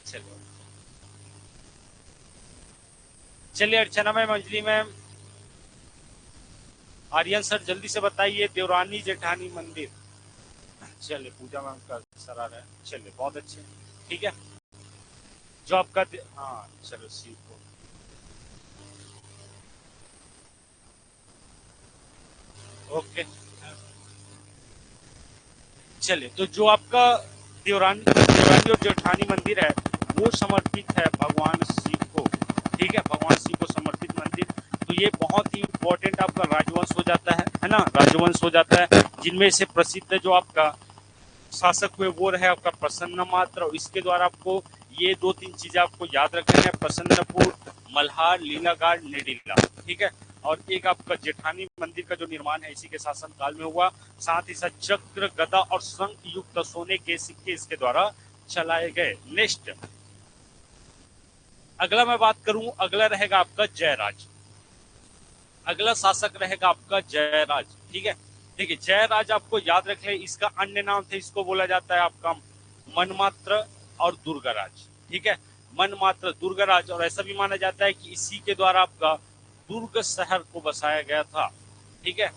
चलो, चलिए, Archana ma'am, Anjali ma'am, Aryan sir, जल्दी से बताइए देवरानी जेठानी मंदिर। चलिए, पूजा मैम का सर आ रहा है। चलिए, बहुत अच्छे। ठीक है, जो आपका हाँ, चलो सीखो। ओके, चलिए, तो जो आपका देवरानी और जेठानी मंदिर है वो समर्पित है भगवान शिव को। ठीक है, भगवान शिव को समर्पित मंदिर। तो ये बहुत ही इंपॉर्टेंट आपका राजवंश हो जाता है ना, राजवंश हो जाता है, जिनमें से प्रसिद्ध जो आपका शासक हुए वो रहे आपका प्रसन्न मात्र। और इसके द्वारा आपको ये दो तीन चीजें आपको याद रखनी है, प्रसन्नपुर, मल्हार, लीलागार, निडिला। ठीक है, और एक आपका जेठानी मंदिर का जो निर्माण है इसी के शासन काल में हुआ। साथ ही साथ चक्र, गदा और शंख युक्त सोने के सिक्के इसके द्वारा चलाए गए। नेक्स्ट, अगला मैं बात करूं, अगला रहेगा आपका जयराज। अगला शासक रहेगा आपका जयराज। ठीक है, देखिए, जयराज आपको याद रख ले, इसका अन्य नाम थे, इसको बोला जाता है आपका मनमात्र और दुर्गराज। ठीक है, मनमात्र, दुर्गराज, और ऐसा भी माना जाता है कि इसी के द्वारा आपका दुर्ग शहर को बसाया गया था। ठीक है,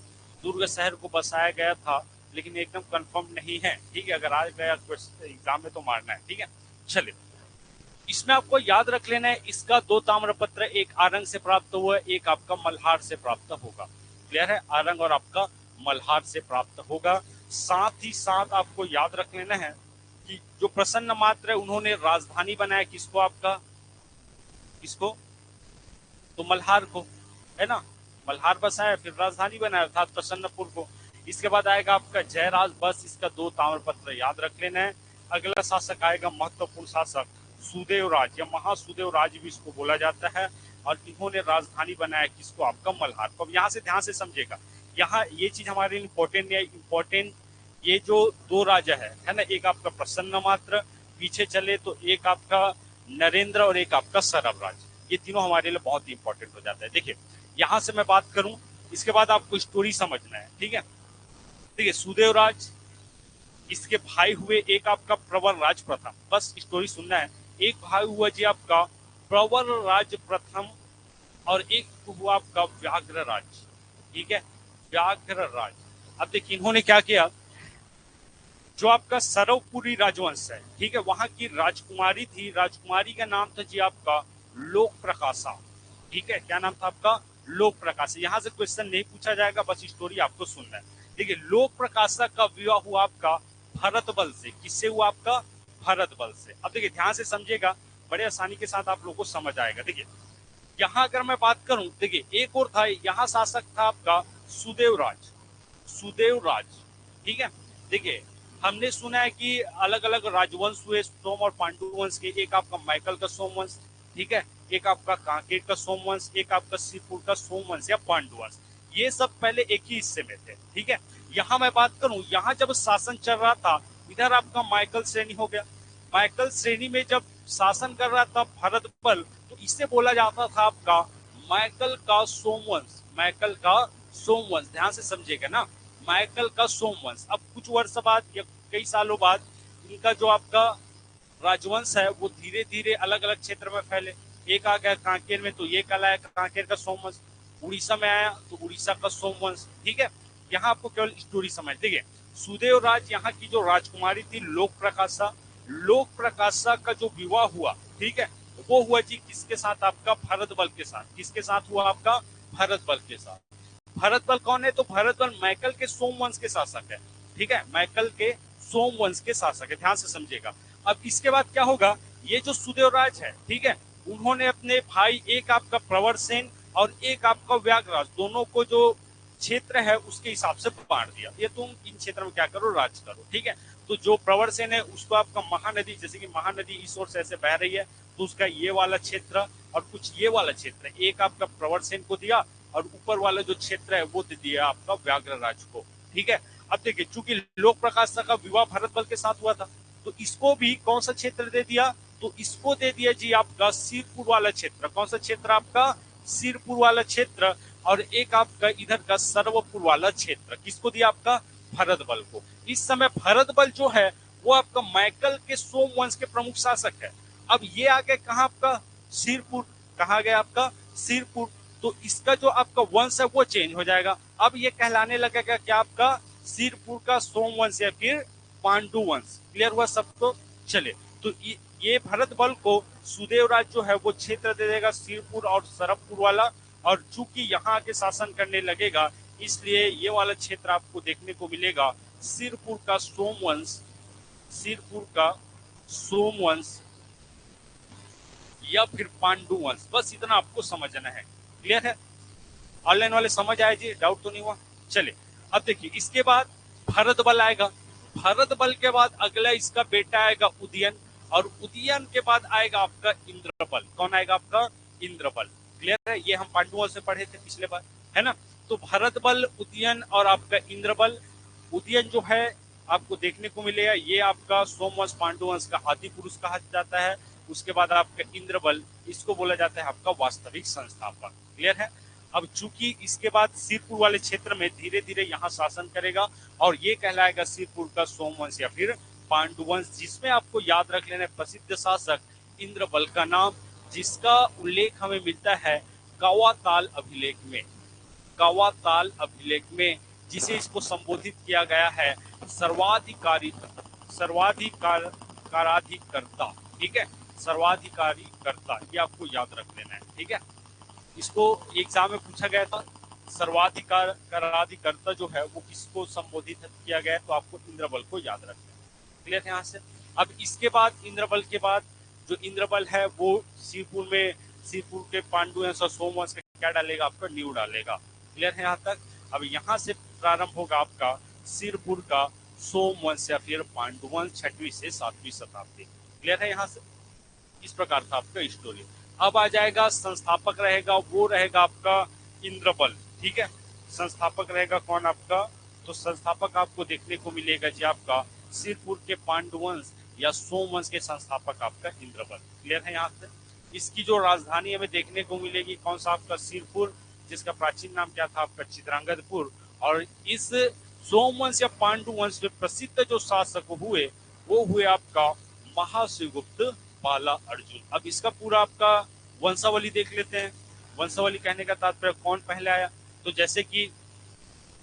दुर्ग शहर को बसाया गया था, लेकिन एकदम कंफर्म नहीं है। ठीक है, अगर आ गया एग्जाम में तो मारना है। ठीक है, चलिए, इसमें आपको याद रख लेना है, इसका दो ताम्रपत्र, एक आरंग से प्राप्त हुआ, एक आपका मल्हार से प्राप्त होगा। क्लियर है? आरंग और आपका मल्हार से प्राप्त होगा। साथ ही साथ आपको याद रख लेना है कि जो प्रसन्न मात्र है उन्होंने राजधानी बनाया किसको? आपका किसको? तो मल्हार को, है ना। मल्हार बसाया, फिर राजधानी बनाया अर्थात प्रसन्नपुर को। इसके बाद आएगा आपका जयराज, बस इसका 2 ताम्रपत्र याद रख लेना है। अगला शासक आएगा महत्वपूर्ण शासक सुदेवराज या महासुदेवराज भी इसको बोला जाता है, और इन्होंने राजधानी बनाया किसको? आपका मल्हार को। अब यहाँ से ध्यान से समझेगा, यहाँ ये चीज हमारे लिए इंपॉर्टेंट है। इंपॉर्टेंट ये जो 2 राजा है ना, एक आपका प्रसन्न मात्र, पीछे चले तो एक आपका नरेंद्र और एक आपका सरबराज, ये तीनों हमारे लिए बहुत ही इंपॉर्टेंट हो जाता है। देखिए यहां से मैं बात करूं, इसके बाद आपको स्टोरी समझना है, ठीक है। देखिए सुदेवराज, इसके भाई हुए एक आपका प्रवर राज प्रथम, बस स्टोरी सुनना है। एक भाई हुआ जी आपका प्रवर राज प्रथम, और एक हुआ आपका व्याघ्र राज, ठीक है, व्याघ्र राज। अब देखिए इन्होंने क्या किया, जो आपका सरवपुरी राजवंश है, ठीक है, वहां की राजकुमारी थी, राजकुमारी का नाम था जी आपका लोक प्रकाशा, ठीक है। क्या नाम था आपका? लोक प्रकाशा। यहां से क्वेश्चन नहीं पूछा जाएगा, बस स्टोरी आपको सुनना है। देखिए लोक प्रकाशा का विवाह हुआ आपका भरत बल से। किससे हुआ? आपका भरत बल से। अब देखिए ध्यान से समझिएगा, बड़े आसानी के साथ आप लोगों को समझ आएगा। देखिए यहाँ अगर मैं बात करूं, देखिए एक और था, यहाँ शासक था आपका सुदेवराज, सुदेवराज, ठीक है। देखिए हमने सुना है कि अलग अलग राजवंश हुए सोम और पांडु वंश के, एक आपका माइकल का सोमवंश, ठीक है, एक आपका कांकेर का सोमवंश, एक आपका सिरपुर का सोमवंश या पांडु वंश, ये सब पहले एक ही हिस्से में थे, ठीक है। यहाँ मैं बात करूं, यहाँ जब शासन चल रहा था, इधर आपका माइकल श्रेणी हो गया। माइकल श्रेणी में जब शासन कर रहा था भरत बल, तो इससे बोला जाता था आपका माइकल का सोमवंश, माइकल का सोमवंश। ध्यान से समझिएगा ना, माइकल का सोमवंश। अब कुछ वर्ष बाद या कई सालों बाद इनका जो आपका राजवंश है वो धीरे धीरे अलग अलग क्षेत्र में फैले। एक आ गया कांकेर में, तो ये कहलाया कांकेर का सोमवंश। उड़ीसा में आया तो उड़ीसा का सोमवंश, ठीक है। यहाँ आपको केवल स्टोरी समझ, देखिए सुदेव राज, यहाँ की जो राजकुमारी थी लोक प्रकाशा, लोक प्रकाशा का जो विवाह हुआ, ठीक है, वो हुआ जी किसके साथ? आपका भरत बल के साथ। किसके साथ हुआ? आपका भरत बल के साथ। भरत बल कौन है? तो भरत बल माइकल के सोमवंश के शासक है, ठीक है, माइकल के सोमवंश के शासक है। ध्यान से समझिएगा। अब इसके बाद क्या होगा, ये जो सुदेवराज है, ठीक है, उन्होंने अपने भाई, एक आपका प्रवर सेन और एक आपका व्याघ्रराज, दोनों को जो क्षेत्र है उसके हिसाब से बांट दिया, ये तुम इन क्षेत्र में क्या करो? राज करो, ठीक है। तो जो प्रवर सेन है उसको आपका महानदी, जैसे कि महानदी इस ओर से ऐसे बह रही है, तो उसका ये वाला क्षेत्र और कुछ ये वाला क्षेत्र एक आपका प्रवर सेन को दिया, और ऊपर वाला जो क्षेत्र है वो दे दिया आपका व्याघ्रराज को, ठीक है। अब देखिए चूंकि लोक प्रकाशा का विवाह भरत बल के साथ हुआ था, तो इसको भी कौन सा क्षेत्र दे दिया? तो इसको दे दिया जी आपका सिरपुर वाला क्षेत्र। कौन सा क्षेत्र? आपका सिरपुर वाला क्षेत्र। और एक आपका इधर का सर्वपुर वाला क्षेत्र किसको दिया? आपका भरत बल को। इस समय भरत बल जो है वो आपका माइकल के सोमवंश के प्रमुख शासक है। अब ये आ गए कहा? आपका सिरपुर। कहा गया? आपका सिरपुर। तो इसका जो आपका वंश है वो चेंज हो जाएगा। अब ये कहलाने लगेगा क्या? आपका सिरपुर का सोमवंश या फिर पांडु वंश। क्लियर हुआ सबको? चले, तो ये भरत बल को सुदेवराज जो है वो क्षेत्र दे देगा सिरपुर और सरबपुर वाला, और चूंकि यहाँ आके शासन करने लगेगा इसलिए ये वाला क्षेत्र आपको देखने को मिलेगा सिरपुर का सोमवंश, सिरपुर का सोमवंश या फिर पांडु वंश। बस इतना आपको समझना है। क्लियर है? ऑनलाइन वाले समझ आए जी? डाउट तो नहीं हुआ? चले, अब देखिए इसके बाद भरत बल आएगा। भरत बल के बाद अगला इसका बेटा आएगा उदयन, और उदयन के बाद आएगा आपका इंद्रबल। कौन आएगा? आपका इंद्रबल। क्लियर है? ये हम पांडुओं से पढ़े थे पिछले बार, है ना। तो भरत बल, उदयन और आपका इंद्रबल। उदयन जो है आपको देखने को मिलेगा, ये आपका सोमवंश पांडुवंश का आदि पुरुष कहा जाता है। उसके बाद आपका इंद्रबल, इसको बोला जाता है आपका वास्तविक संस्थापक। क्लियर है? अब चूंकि इसके बाद सिरपुर वाले क्षेत्र में धीरे धीरे यहाँ शासन करेगा, और ये कहलाएगा सिरपुर का सोमवंश या फिर पांडुवंश, जिसमें आपको याद रख लेना प्रसिद्ध शासक इंद्रबल का नाम, जिसका उल्लेख हमें मिलता है कावाताल अभिलेख में। कावाताल अभिलेख में जिसे इसको संबोधित किया गया है सर्वाधिकारी, सर्वाधिकाराधिकर्ता। ठीक है, सर्वाधिकारी कर्ता, ये आपको याद रख लेना है। ठीक है, इसको एग्जाम में पूछा गया था। सर्वाधिकाराधिकर्ता जो है वो किसको संबोधित किया गया है? तो आपको इंद्रबल को याद रखना है। क्लियर है यहाँ से? अब इसके बाद इंद्रबल के बाद जो इंद्रबल है वो सिरपुर में सिरपुर के पांडुवंश और सोमवंश का क्या डालेगा, आपका न्यू डालेगा। क्लियर है यहाँ तक। अब यहाँ से प्रारंभ होगा आपका सिरपुर का सोमवंश या फिर पांडुवंश 6वीं से 7वीं शताब्दी। क्लियर है यहाँ से। इस प्रकार था आपका स्टोरी। अब आ जाएगा संस्थापक रहेगा, वो रहेगा आपका इंद्रबल। ठीक है, संस्थापक रहेगा कौन आपका, तो संस्थापक आपको देखने को मिलेगा जी आपका सिरपुर के पांडुवंश या सोमवंश के संस्थापक आपका इंद्रबल। क्लियर है यहाँ से। इसकी जो राजधानी हमें देखने को मिलेगी कौन सा, आपका सिरपुर, जिसका प्राचीन नाम क्या था आपका, चित्रांगदपुर। और इस सोमवंश या पांडुवंश में प्रसिद्ध जो शासक हुए वो हुए आपका महाशिवगुप्त, पाला, अर्जुन। अब इसका पूरा आपका वंशावली देख लेते हैं। वंशावली कहने का तात्पर्य कौन पहले आया, तो जैसे कि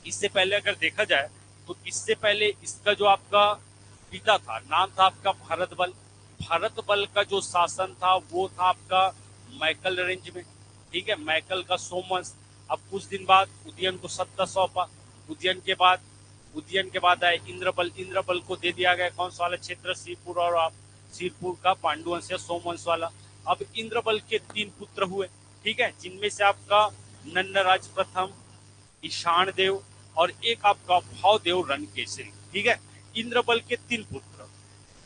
इससे पहले अगर देखा जाए तो इससे पहले इसका जो आपका पिता था, नाम था आपका भरत बल। भरत बल का जो शासन था वो था आपका मैकल रेंज में। ठीक है, मैकल का सोमवंश। अब कुछ दिन बाद उदयन को सत्ता सौंपा। उदयन के बाद आए इंद्रबल। इंद्रबल को दे दिया गया कौन सा वाला क्षेत्र, सिरपुर, और आप सिरपुर का पांडुवंश या सोमवंश वाला। अब इंद्रबल के 3 पुत्र हुए। ठीक है, जिनमें से आपका नन्नराज प्रथम, ईशान देव और एक आपका भावदेव रणकेसरी। ठीक है, इंद्रबल के 3 पुत्र,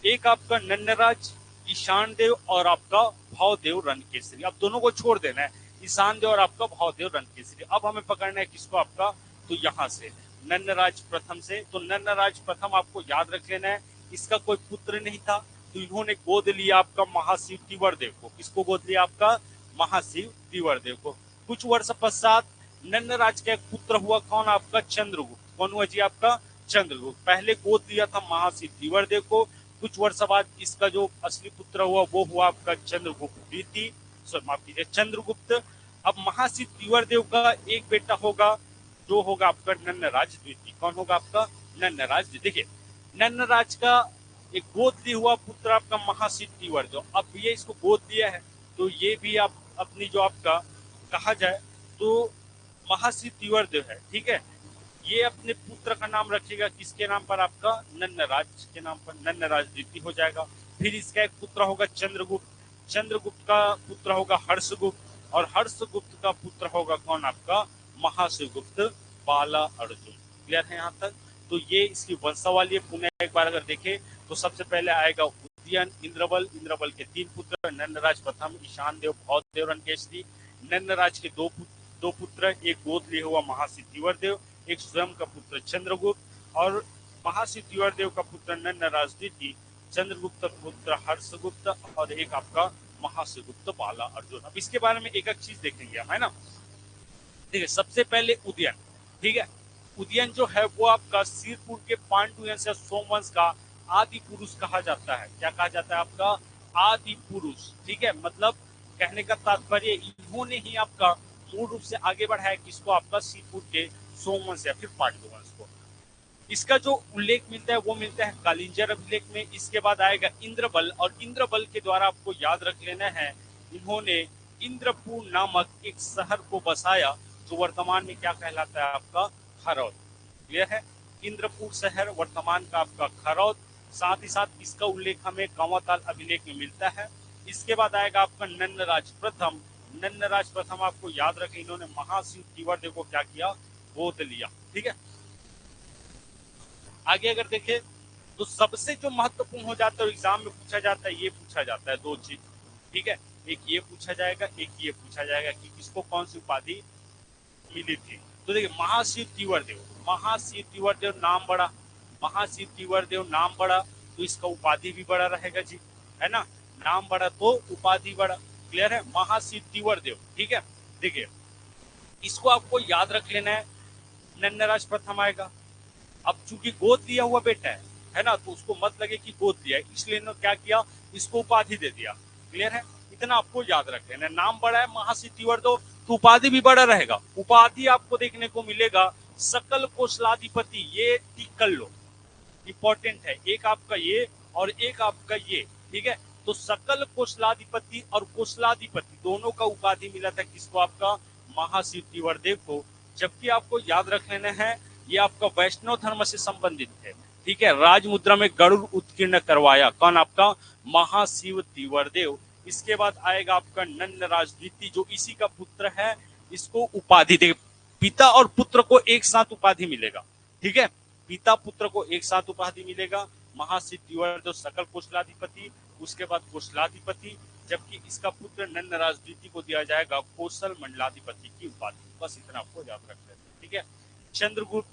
एक आपका नन्नराज, ईशान देव और आपका भावदेव रणकेसरी। अब दोनों को छोड़ देना है, ईशान देव और आपका भावदेव रणकेसरी। अब हमें पकड़ना है किसको, आपका, तो यहाँ से नन्नराज प्रथम से। तो नन्नराज प्रथम आपको याद रख लेना है, इसका कोई पुत्र नहीं था, तो इन्होंने गोद लिया आपका महाशिव तिवर्देव को। किसको गोद लिया, आपका महाशिव तिवर्देव को। कुछ वर्ष पश्चात नन्नराज का एक पुत्र हुआ कौन, आपका चंद्रगुप्त। कौन हुआ जी, आपका चंद्रगुप्त। पहले गोद लिया था महाशिव तिवर्देव को, कुछ वर्ष बाद इसका जो असली पुत्र हुआ वो हुआ आपका चंद्रगुप्त द्वितीय, माफ कीजिए चंद्रगुप्त। अब महाशिव तिवर्देव का एक बेटा होगा जो होगा आपका नन्नराज द्वितीय। कौन होगा, आपका नन्नराज द्वितीय। देखिए, नन्नराज का एक गोद लिया हुआ पुत्र आपका महाशिव तिवर्देव। अब ये इसको गोद लिया है तो ये भी आप अपनी जो आपका कहा जाए तो महाशिव तिवर्देव है। ठीक है, ये अपने पुत्र का नाम रखेगा किसके नाम पर, आपका नन्नराज के नाम पर, नन्नराज द्वितीय हो जाएगा। फिर इसका एक पुत्र होगा चंद्रगुप्त। चंद्रगुप्त का पुत्र होगा हर्षगुप्त और हर्षगुप्त का पुत्र होगा कौन, आपका महाशिवगुप्त, पाला, अर्जुन। क्लियर है यहाँ तक। तो ये इसकी वंशावली पुनः एक बार अगर देखें तो सबसे पहले आएगा उदयन, इंद्रबल। इंद्रबल के 3 पुत्र, नन्नराज प्रथम, ईशान देव, भावदेव रणकेसरी। नन्नराज के दो पुत्र, एक गोद लिए हुआ महाशिव तिवर्देव, एक स्वयं का पुत्र चंद्रगुप्त और महाशिव तिवर्देव का पुत्र नन्नराज द्वितीय, चंद्रगुप्त का पुत्र हर्षगुप्त और एक आपका महाशिवगुप्त, पाला, अर्जुन। अब इसके बारे में एक एक चीज देखेंगे हम, है ना। ठीक है, सबसे पहले उदयन। ठीक है, उदयन जो है वो आपका सिरपुर के पांडुवंश या सोमवंश का आदि पुरुष कहा जाता है। क्या कहा जाता है, आपका आदि पुरुष। ठीक है, मतलब कहने का तात्पर्य इन्होंने ही आपका मूल रूप से आगे बढ़ाया किसको, आपका सिरपुर के सोमवंश या फिर पांडुवंश को। इसका जो उल्लेख मिलता है वो मिलता है कालिंजर अभिलेख में। इसके बाद आएगा इंद्रबल, और इंद्रबल के द्वारा आपको याद रख लेना है इन्होंने इंद्रपुर नामक एक शहर को बसाया जो वर्तमान में क्या कहलाता है, आपका खरौद। क्लियर है, इंद्रपुर शहर वर्तमान का आपका खरौद। साथ ही साथ इसका उल्लेख हमें कांवाताल अभिलेख में मिलता है। इसके बाद आएगा आपका नन्नराज प्रथम। नन्नराज प्रथम आपको याद रखें इन्होंने महाशिव तिवर्देव को क्या किया, गोद लिया। ठीक है, आगे अगर देखें तो सबसे जो महत्वपूर्ण हो जाता है एग्जाम में पूछा जाता है, ये पूछा जाता है 2 चीज। ठीक है, एक ये पूछा जाएगा, एक ये पूछा जाएगा कि किसको कौन सी उपाधि मिली थी। तो देखिए, महाशिव तिवर्देव, महाशिव तिवर्देव नाम बड़ा, महाशिव तिवर्देव नाम बड़ा तो इसका उपाधि भी बड़ा रहेगा जी, है ना। नाम बड़ा तो उपाधि बड़ा। क्लियर है, महाशिव तिवर्देव। ठीक है, देखिए इसको आपको याद रख लेना है। नन्नराज प्रथम आएगा। अब चूंकि गोद लिया हुआ बेटा है ना, तो उसको मत लगे कि गोद लिया, इसलिए इन्होंने क्या किया, इसको उपाधि दे दिया। क्लियर है, इतना आपको याद रख लेना। नाम बड़ा है महाशिव तिवर्देव तो उपाधि भी बड़ा रहेगा। उपाधि आपको देखने को मिलेगा सकल कौशलाधिपति, ये टिक कर लो, इंपॉर्टेंट है। एक आपका ये और एक आपका ये। ठीक है, तो सकल कौशलाधिपति और कौशलाधिपति दोनों का उपाधि मिला था किसको, आपका महाशिव तिवर्देव को। जबकि आपको याद रख लेना है ये आपका वैष्णव धर्म से संबंधित है। ठीक है, राजमुद्रा में गरुड़ उत्कीर्ण करवाया कौन, आपका महाशिव तिवर्देव। इसके बाद आएगा आपका नंद राजद्विती जो इसी का पुत्र है, इसको उपाधि दे, पिता और पुत्र को एक साथ उपाधि मिलेगा, ठीक है, पिता पुत्र को एक साथ उपाधि मिलेगा, महासिद्धिवर जो सकल कौशलाधिपति, उसके बाद कौशलाधिपति, जबकि इसका पुत्र नंद राजद्विती को दिया जाएगा कौशल मंडलाधिपति की उपाधि। बस इतना आपको याद रख लेते हैं, ठीक है। चंद्रगुप्त,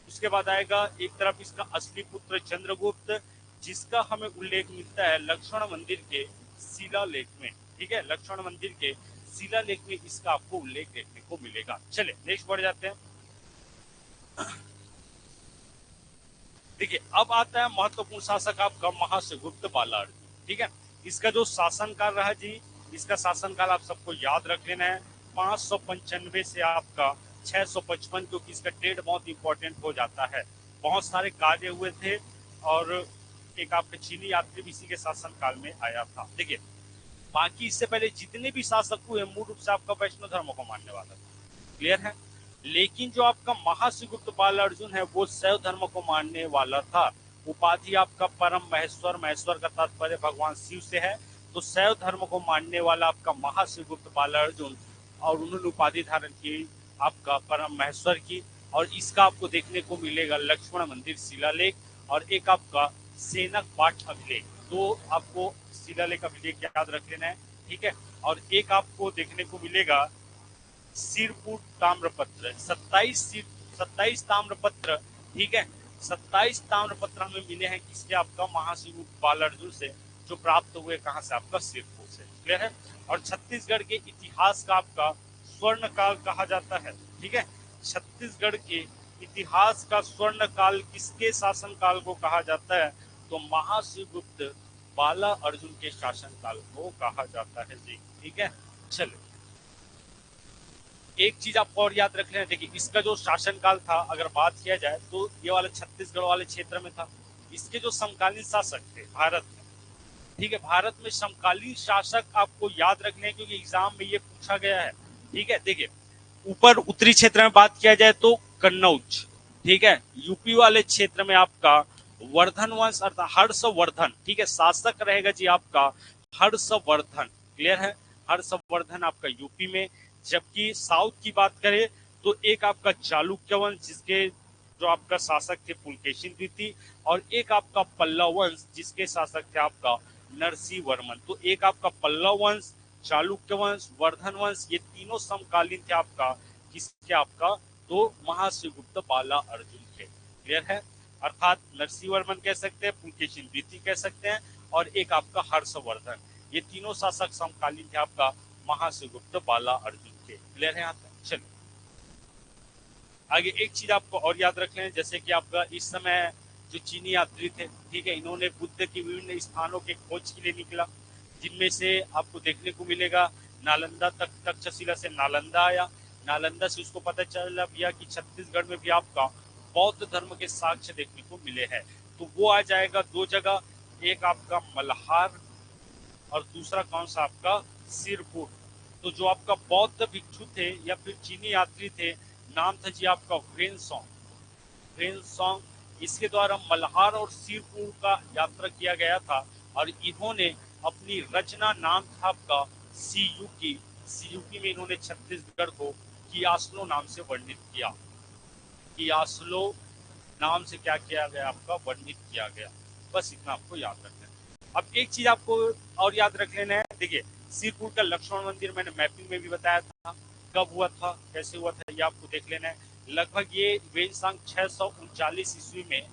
उसके बाद आएगा एक तरफ इसका असली पुत्र चंद्रगुप्त, जिसका हमें उल्लेख मिलता है लक्ष्मण मंदिर के शिलालेख में, ठीक है, लक्ष्मण मंदिर के शिलालेख में इसका आपको उल्लेख देखने को मिलेगा। चले नेक्स्ट बढ़ जाते हैं। देखिए अब आता है महत्वपूर्ण शासक आपका महासुगुप्त बालार्जुन, ठीक है। इसका जो शासनकाल रहा जी, इसका शासनकाल आप सबको याद रख लेना है 595 से आपका 655, क्योंकि इसका डेट बहुत इंपॉर्टेंट हो जाता है। बहुत सारे कार्य हुए थे और एक आपके चीनी यात्री भी इसी के शासनकाल में आया था। देखिए बाकी इससे पहले जितने भी शासक हुए मूल रूप से आपका वैष्णव धर्म को मानने वाला था, क्लियर है। लेकिन जो आपका महासुगुप्त बालार्जुन है वो शैव धर्म को मानने वाला था। उपाधि आपका परम महेश्वर, महेश्वर का तात्पर्य भगवान शिव से है, तो शैव धर्म को मानने वाला आपका महासुगुप्त बालार्जुन, और उन्होंने उपाधि धारण की आपका परम महेश्वर की, और इसका आपको देखने को मिलेगा लक्ष्मण मंदिर शिलालेख और एक आपका सेनक पाठ अभिलेख। तो आपको शिलालेख अभिलेख याद रख लेना है, ठीक है। और एक आपको देखने को मिलेगा सिरपुर ताम्रपत्र, 27 ताम्रपत्र, ठीक है, 27 ताम्रपत्र हमें मिले हैं किसके, आपका महासुगुप्त बालार्जुन से, जो प्राप्त हुए कहां से, आपका सिरपुर से, क्लियर है। और छत्तीसगढ़ के इतिहास का आपका स्वर्ण काल कहा जाता है, ठीक है। छत्तीसगढ़ के इतिहास का स्वर्ण काल किसके शासन काल को कहा जाता है, तो महासुगुप्त बाला अर्जुन के शासन काल को कहा जाता है जी, ठीक है। चलो एक चीज आपको और याद रख लेना, देखिए इसका जो शासनकाल था अगर बात किया जाए तो ये वाला छत्तीसगढ़ वाले क्षेत्र में था। इसके जो समकालीन शासक थे भारत में, ठीक है, भारत में समकालीन शासक आपको याद रखने हैं क्योंकि एग्जाम में ये पूछा गया है, ठीक है। देखिए ऊपर उत्तरी क्षेत्र में बात किया जाए तो कन्नौज, ठीक है, यूपी वाले क्षेत्र में आपका वर्धन वंश अर्थात हर्षवर्धन, ठीक है, शासक रहेगा जी आपका हर्षवर्धन, क्लियर है, हर्षवर्धन आपका यूपी में। जबकि साउथ की बात करें तो एक आपका चालुक्य वंश जिसके जो आपका शासक थे पुलकेशिन द्वितीय, और एक आपका पल्लव वंश जिसके शासक थे आपका नरसिंह वर्मन। तो एक आपका पल्लव वंश, चालुक्य वंश, वर्धन वंश, ये तीनों समकालीन थे आपका किसके, आपका तो महासुगुप्त बाला अर्जुन के, क्लियर है। अर्थात नरसिंह वर्मन कह सकते हैं, पुलकेशिन द्वितीय कह सकते हैं, और एक आपका हर्षवर्धन, ये तीनों शासक समकालीन थे आपका महासुगुप्त बाला अर्जुन के, क्लियर है यहाँ तक। चलिए आगे एक चीज आपको और याद रख लें, जैसे कि आपका इस समय जो चीनी यात्री थे, ठीक है, इन्होंने बुद्ध की विभिन्न स्थानों के खोज के लिए निकला, जिनमें से आपको देखने को मिलेगा नालंदा तक, तक्षशिला से नालंदा आया, नालंदा से उसको पता चला भैया कि छत्तीसगढ़ में भी आपका बौद्ध धर्म के साक्ष्य देखने को मिले हैं। तो वो आ जाएगा दो जगह, एक आपका मल्हार और दूसरा कौन सा आपका सिरपुर। तो जो आपका बौद्ध भिक्षु थे या फिर चीनी यात्री थे, नाम था जी आपका फ्रेंसोंग, इसके द्वारा मल्हार और सिरपुर का यात्रा किया गया था, और इन्होंने अपनी रचना नाम था आपका सीयूकी में इन्होंने छत्तीसगढ़ को कियासलो नाम से वर्णित किया, कियासलो नाम से क्या किया गया, आपका वर्णित किया गया। बस इतना आपको याद रखना है। अब एक चीज आपको और याद रख लेना है, देखिए सिरपुर का लक्ष्मण मंदिर मैंने मैपिंग में भी बताया था, कब हुआ था, कैसे हुआ था, ये आपको देख लेना है। लगभग ये वेंसांग 639 ईस्वी में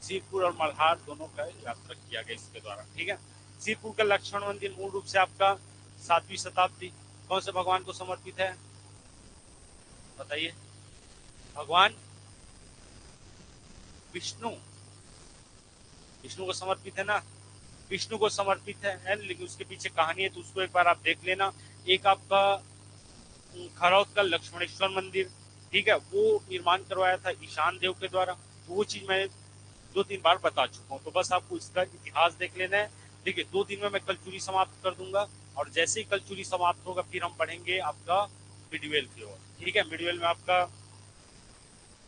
सिरपुर और मल्हार दोनों का यात्रा किया गया इसके द्वारा, ठीक है। सिरपुर का लक्ष्मण मंदिर मूल रूप से आपका 7वीं शताब्दी कौन से भगवान को समर्पित है, बताइए, भगवान विष्णु, विष्णु को समर्पित है ना, विष्णु को समर्पित है, लेकिन उसके पीछे कहानी है तो उसको एक बार आप देख लेना। एक आपका खरौद का लक्ष्मणेश्वर मंदिर, ठीक है, वो निर्माण करवाया था ईशान देव के द्वारा, तो वो चीज मैं 2-3 बार बता चुका हूँ, तो बस आपको इसका इतिहास देख लेना है। देखिए 2 दिन में मैं कलचुरी समाप्त कर दूंगा, और जैसे ही कलचुरी समाप्त होगा फिर हम पढ़ेंगे आपका मिडवेल की ओर, ठीक है। मिडवेल में आपका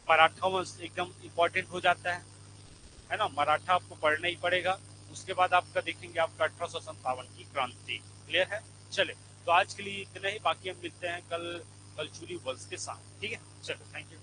मराठा वंश एकदम इम्पोर्टेंट हो जाता है ना, मराठा आपको पढ़ना ही पड़ेगा। उसके बाद आपका देखेंगे आपका 1857 की क्रांति, क्लियर है? चले, तो आज के लिए इतना ही, बाकी हम मिलते हैं कल कलचुरी वंश के साथ, ठीक है? चलो, थैंक यू।